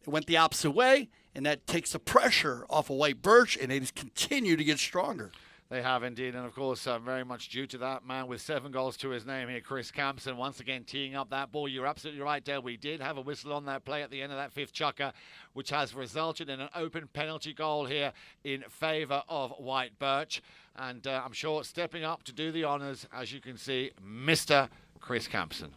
it went the opposite way, and that takes the pressure off of White Birch, and they just continue to get stronger. They have indeed, and of course, very much due to that man with 7 goals to his name here, Chris Campson, once again teeing up that ball. You're absolutely right, Dale. We did have a whistle on that play at the end of that 5th chucker, which has resulted in an open penalty goal here in favour of White Birch. And I'm sure stepping up to do the honours, as you can see, Mr. Chris Campson.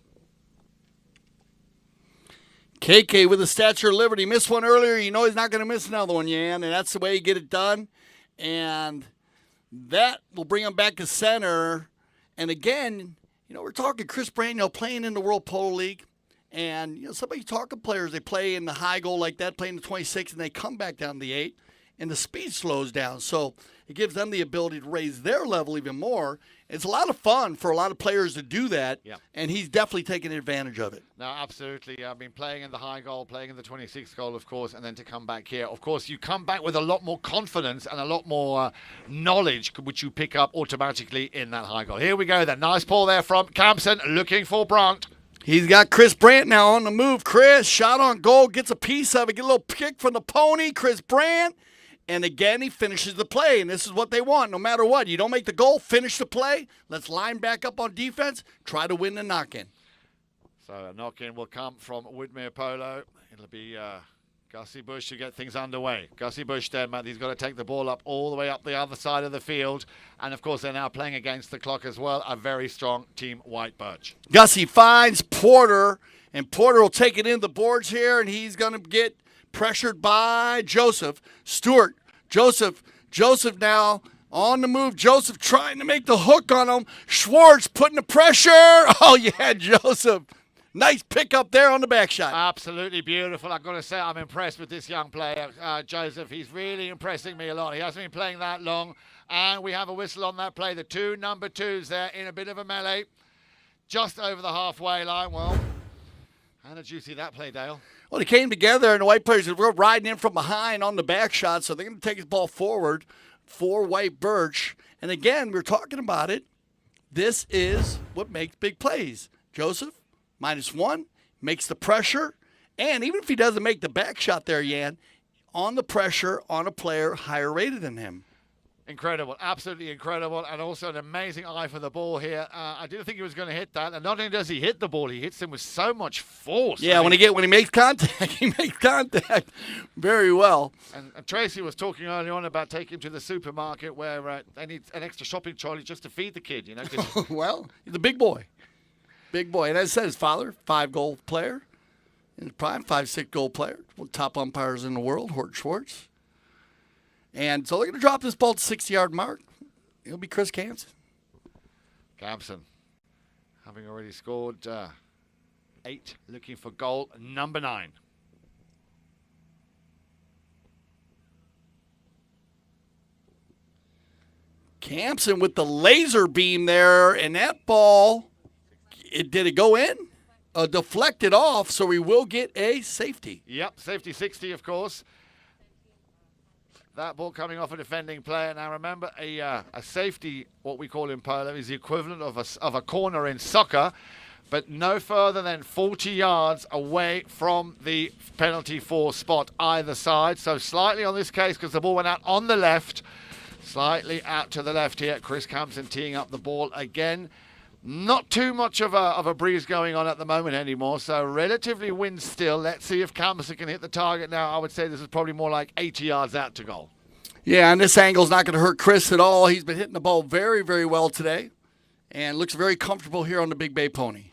KK with the Statue of Liberty. Missed one earlier. You know he's not going to miss another one, Yan, and that's the way you get it done. And that will bring him back to center. And again, you know, we're talking Chris Brandt, playing in the World Polo League. And, you know, somebody talking players, they play in the high goal like that, playing the 26, and they come back down to the 8. and the speed slows down. So it gives them the ability to raise their level even more. It's a lot of fun for a lot of players to do that, and he's definitely taking advantage of it. No, absolutely. I mean, playing in the high goal, playing in the 26th goal, of course, and then to come back here. Of course, you come back with a lot more confidence and a lot more knowledge, which you pick up automatically in that high goal. Here we go then. Nice ball there from Campson, looking for Brandt. He's got Chris Brandt now on the move. Chris, shot on goal, gets a piece of it, get a little kick from the pony. Chris Brandt. And again, he finishes the play, and this is what they want. No matter what, you don't make the goal, finish the play. Let's line back up on defense, try to win the knock-in. So a knock-in will come from Woodmere Polo. It'll be Gussie Bush to get things underway. Gussie Bush then, Matt, he's got to take the ball up all the way up the other side of the field. And, of course, they're now playing against the clock as well. A very strong team, White Birch. Gussie finds Porter, and Porter will take it in the boards here, and he's going to get pressured by Joseph. Stewart, Joseph now on the move. Joseph trying to make the hook on him. Schwartz putting the pressure. Oh, yeah, Joseph. Nice pickup there on the back shot. Absolutely beautiful. I've got to say I'm impressed with this young player, Joseph. He's really impressing me a lot. He hasn't been playing that long. And we have a whistle on that play. The two number twos there in a bit of a melee. Just over the halfway line. Well, how did you see that play, Dale? Well, they came together, and the White players were riding in from behind on the back shot, so they're going to take his ball forward for White Birch. And again, we're talking about it. This is what makes big plays. Joseph, -1, makes the pressure. And even if he doesn't make the back shot there, Jan, on the pressure on a player higher rated than him. Incredible, absolutely incredible, and also an amazing eye for the ball here. I didn't think he was going to hit that, and not only does he hit the ball, he hits him with so much force. Yeah, when he makes contact, he makes contact very well. And Tracy was talking earlier on about taking him to the supermarket where they need an extra shopping trolley just to feed the kid, you know. Well, he's a big boy. Big boy. And as I said, his father, 5-goal player. In his prime, 5-6-goal player. One of the top umpires in the world, Hort Schwartz. And so they're going to drop this ball to 60-yard mark. It'll be Chris Campson. Campson, having already scored 8, looking for goal number 9. Campson with the laser beam there, and that ball, did it go in? Deflected off, so we will get a safety. Yep, safety 60, of course. That ball coming off a defending player. Now remember, a safety, what we call in polo, is the equivalent of a corner in soccer, but no further than 40 yards away from the penalty for spot either side. So slightly on this case, because the ball went out on the left, slightly out to the left here. Chris Campson teeing up the ball again. Not too much of a breeze going on at the moment anymore, so relatively wind still. Let's see if Campson can hit the target now. I would say this is probably more like 80 yards out to goal. Yeah, and this angle's not going to hurt Chris at all. He's been hitting the ball very, very well today and looks very comfortable here on the Big Bay Pony.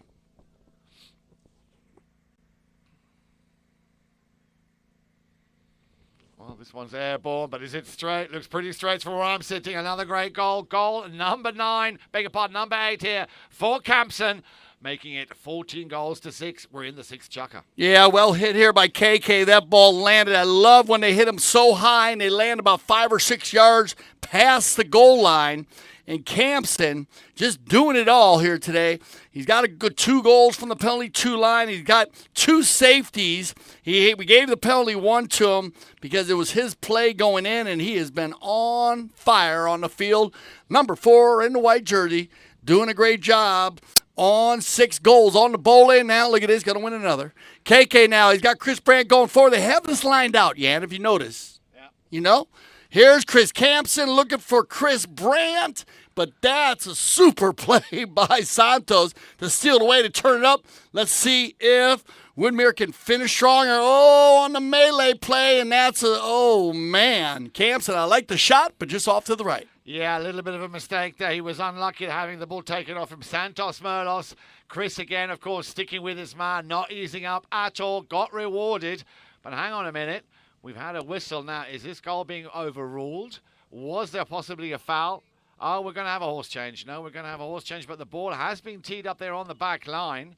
Well, this one's airborne, but is it straight? Looks pretty straight from where I'm sitting. Another great goal. Goal number 9. Beg your pardon, number 8 here for Campson. Making it 14 goals to 6. We're in the 6th chucker. Yeah, well hit here by KK. That ball landed. I love when they hit him so high and they land about 5 or 6 yards past the goal line. And Campson just doing it all here today. He's got a good 2 goals from the penalty 2 line. He's got 2 safeties. We gave the penalty 1 to him because it was his play going in, and he has been on fire on the field. Number 4 in the white jersey, doing a great job on 6 goals on the bowl in. Now look at this, going to win another. KK now, he's got Chris Brandt going forward. They have this lined out, Jan, if you notice. Yeah. You know? Here's Chris Campson looking for Chris Brandt, but that's a super play by Santos to steal it away to turn it up. Let's see if Woodmere can finish stronger. Oh, on the melee play, and oh, man. Campson, I like the shot, but just off to the right. Yeah, a little bit of a mistake there. He was unlucky having the ball taken off from Santos Merlos. Chris again, of course, sticking with his man, not easing up at all. Got rewarded, but hang on a minute. We've had a whistle now. Is this goal being overruled? Was there possibly a foul? Oh, we're going to have a horse change. No, we're going to have a horse change, but the ball has been teed up there on the back line.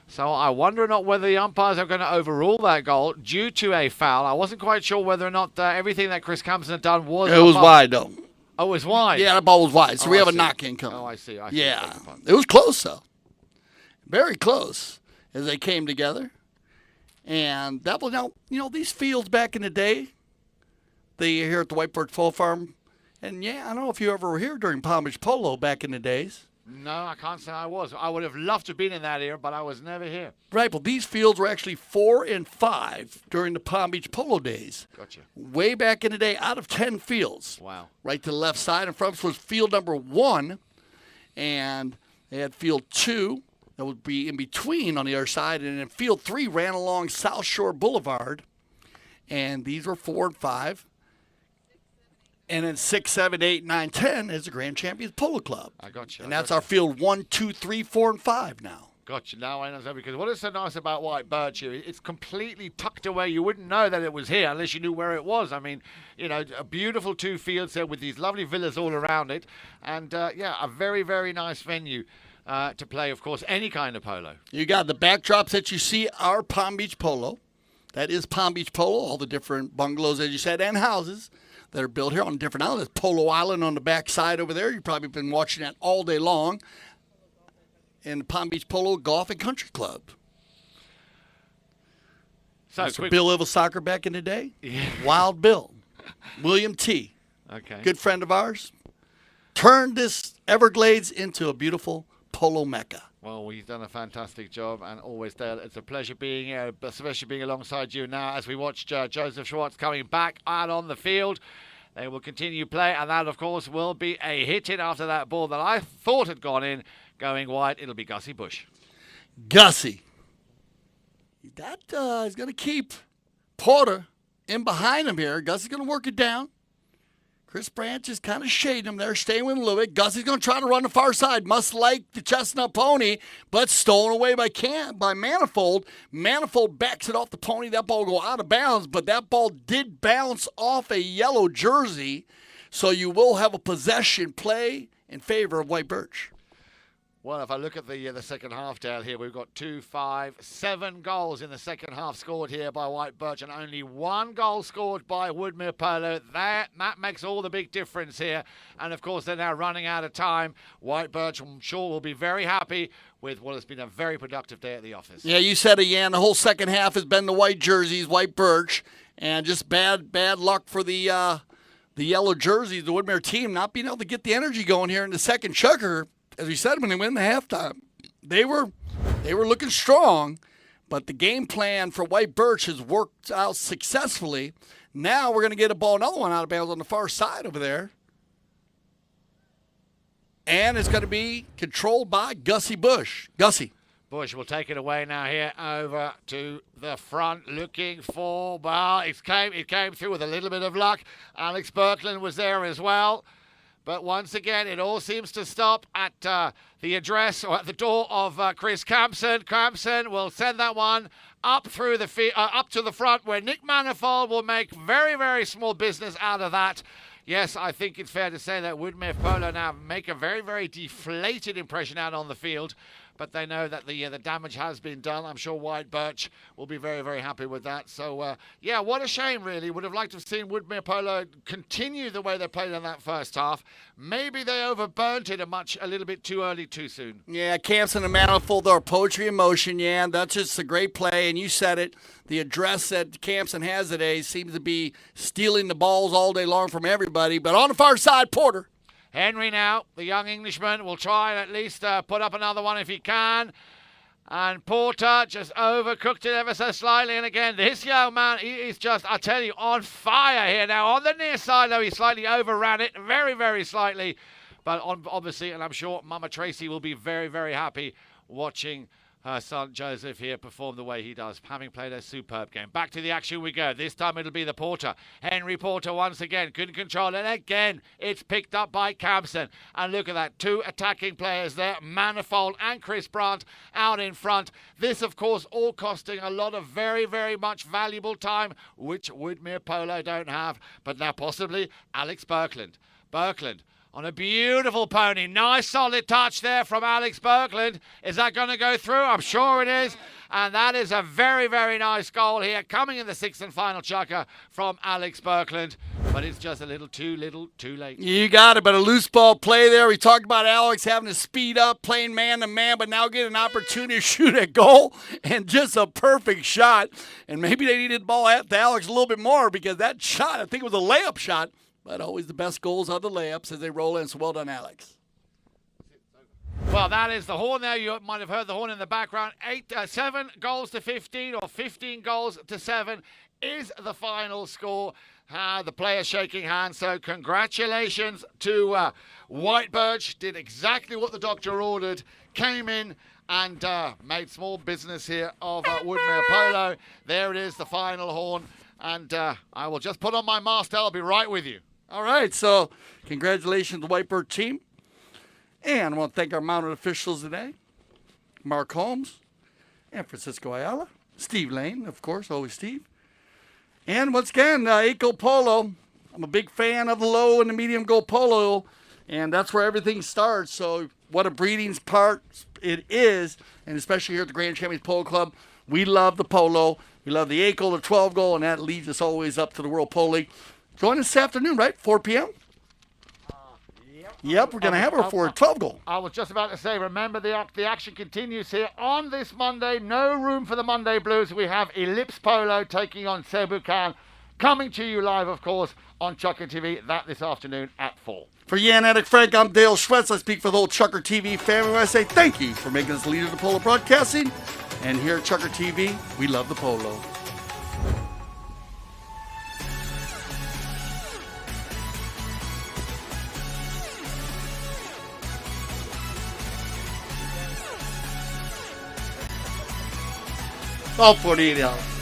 So I wonder not whether the umpires are going to overrule that goal due to a foul. I wasn't quite sure whether or not everything that Chris Campson had done was. It was wide, though. Oh, it was wide? Yeah, the ball was wide. So we have a knock-in coming. Oh, I see. Yeah. It was close, though. Very close as they came together. And that was, now, these fields back in the day, here at the White Birch Polo Farm. And, yeah, I don't know if you ever were here during Palm Beach Polo back in the days. No, I can't say I was. I would have loved to have been in that era, but I was never here. Right, well, these fields were actually 4 and 5 during the Palm Beach Polo days. Gotcha. Way back in the day, out of 10 fields. Wow. Right to the left side. In front was field number 1, and they had field 2 that would be in between on the other side, and then field 3 ran along South Shore Boulevard, and these were 4 and 5. And then 6, 7, 8, 9, 10 is the Grand Champions Polo Club. I got you. And that's our field 1, 2, 3, 4, and 5 now. Gotcha. Now I understand, because what is so nice about White Birch here, it's completely tucked away. You wouldn't know that it was here unless you knew where it was. I mean, a beautiful 2 fields there with these lovely villas all around it. And, a very, very nice venue to play, of course, any kind of polo. You got the backdrops that you see are Palm Beach Polo. That is Palm Beach Polo, all the different bungalows, as you said, and houses that are built here on different islands. Polo Island on the back side over there. You've probably been watching that all day long. And the Palm Beach Polo Golf and Country Club. So Bill Evil Soccer back in the day. Yeah. Wild Bill. William T. Okay. Good friend of ours. Turned this Everglades into a beautiful polo mecca. Well, he's done a fantastic job, and always there. It's a pleasure being here, especially being alongside you now as we watch Joseph Schwartz coming back out on the field. They will continue play, and that, of course, will be a hit in after that ball that I thought had gone in, going wide. It'll be Gussie Bush. Gussie. That is going to keep Porter in behind him here. Gussie's going to work it down. Chris Branch is kind of shading him there, staying with him a little bit. Gussie's going to try to run the far side, must like the Chestnut Pony, but stolen away by Manifold. Manifold backs it off the pony. That ball go out of bounds, but that ball did bounce off a yellow jersey, so you will have a possession play in favor of White Birch. Well, if I look at the second half down here, we've got 2, 5, 7 goals in the second half scored here by White Birch, and only 1 goal scored by Woodmere Polo. That makes all the big difference here. And, of course, they're now running out of time. White Birch, I'm sure, will be very happy with what has been a very productive day at the office. Yeah, you said it, Jan. The whole second half has been the white jerseys, White Birch, and just bad luck for the yellow jerseys, the Woodmere team, not being able to get the energy going here in the second chugger. As we said, when they win the halftime, they were looking strong, but the game plan for White Birch has worked out successfully. Now we're going to get another one out of bounds on the far side over there. And it's going to be controlled by Gussie Bush. Gussie. Bush will take it away now here over to the front, looking for, well, it came through with a little bit of luck. Alex Birkland was there as well. But once again, it all seems to stop at the address or at the door of Chris Campson. Campson will send that one up through up to the front, where Nick Manifold will make very, very small business out of that. Yes, I think it's fair to say that Woodmere Polo now make a very, very deflated impression out on the field. But they know that the damage has been done. I'm sure White Birch will be very, very happy with that. So, yeah, what a shame, really. Would have liked to have seen Woodmere Polo continue the way they played in that first half. Maybe they overburnt it a little bit too early, too soon. Yeah, Campson and Manifold are poetry in motion, yeah. That's just a great play, and you said it. The address that Campson has today seems to be stealing the balls all day long from everybody. But on the far side, Porter. Henry now, the young Englishman, will try and at least put up another one if he can. And Porter just overcooked it ever so slightly. And again, this young man, he is just, I tell you, on fire here now. On the near side, though, he slightly overran it, very, very slightly. But obviously, and I'm sure Mama Tracy will be very, very happy watching her son Joseph here perform the way he does, having played a superb game. Back to the action we go. This time it'll be the Porter. Henry Porter once again couldn't control it. Again, it's picked up by Campson. And look at that, 2 attacking players there, Manifold and Chris Brandt out in front. This, of course, all costing a lot of very, very much valuable time, which Woodmere Polo don't have. But now possibly Alex Birkland. Birkland on a beautiful pony. Nice solid touch there from Alex Birkland. Is that going to go through? I'm sure it is. And that is a very, very nice goal here, coming in the sixth and final chukker from Alex Birkland. But it's just a little too late. You got it, but a loose ball play there. We talked about Alex having to speed up, playing man-to-man, but now get an opportunity to shoot a goal, and just a perfect shot. And maybe they needed the ball at Alex a little bit more, because that shot, I think it was a layup shot, but always the best goals are the layups as they roll in. So well done, Alex. Well, that is the horn there. You might have heard the horn in the background. 7 goals to 15 or 15 goals to 7 is the final score. The players shaking hands. So congratulations to White Birch. Did exactly what the doctor ordered. Came in and made small business here of Woodmere Polo. There it is, the final horn. And I will just put on my mask. I'll be right with you. All right, so congratulations to the White Birch team. And I want to thank our mounted officials today, Mark Holmes and Francisco Ayala, Steve Lane, of course, always Steve. And once again, 8 goal polo. I'm a big fan of the low and the medium goal polo, and that's where everything starts. So what a breeding part it is, and especially here at the Grand Champions Polo Club, we love the polo. We love the 8 goal, the 12 goal, and that leads us always up to the World Polo League. Join us this afternoon, right? 4 p.m.? Yep, we're going to have her for a 12 goal. I was just about to say, remember the action continues here on this Monday. No room for the Monday Blues. We have Ellipse Polo taking on Cebucan, coming to you live, of course, on Chucker TV. That this afternoon at 4. For Jan, Eric, Frank, I'm Dale Schwetz. I speak for the whole Chucker TV family. I say thank you for making us the leader of the polo broadcasting. And here at Chucker TV, we love the polo. All 48 hours.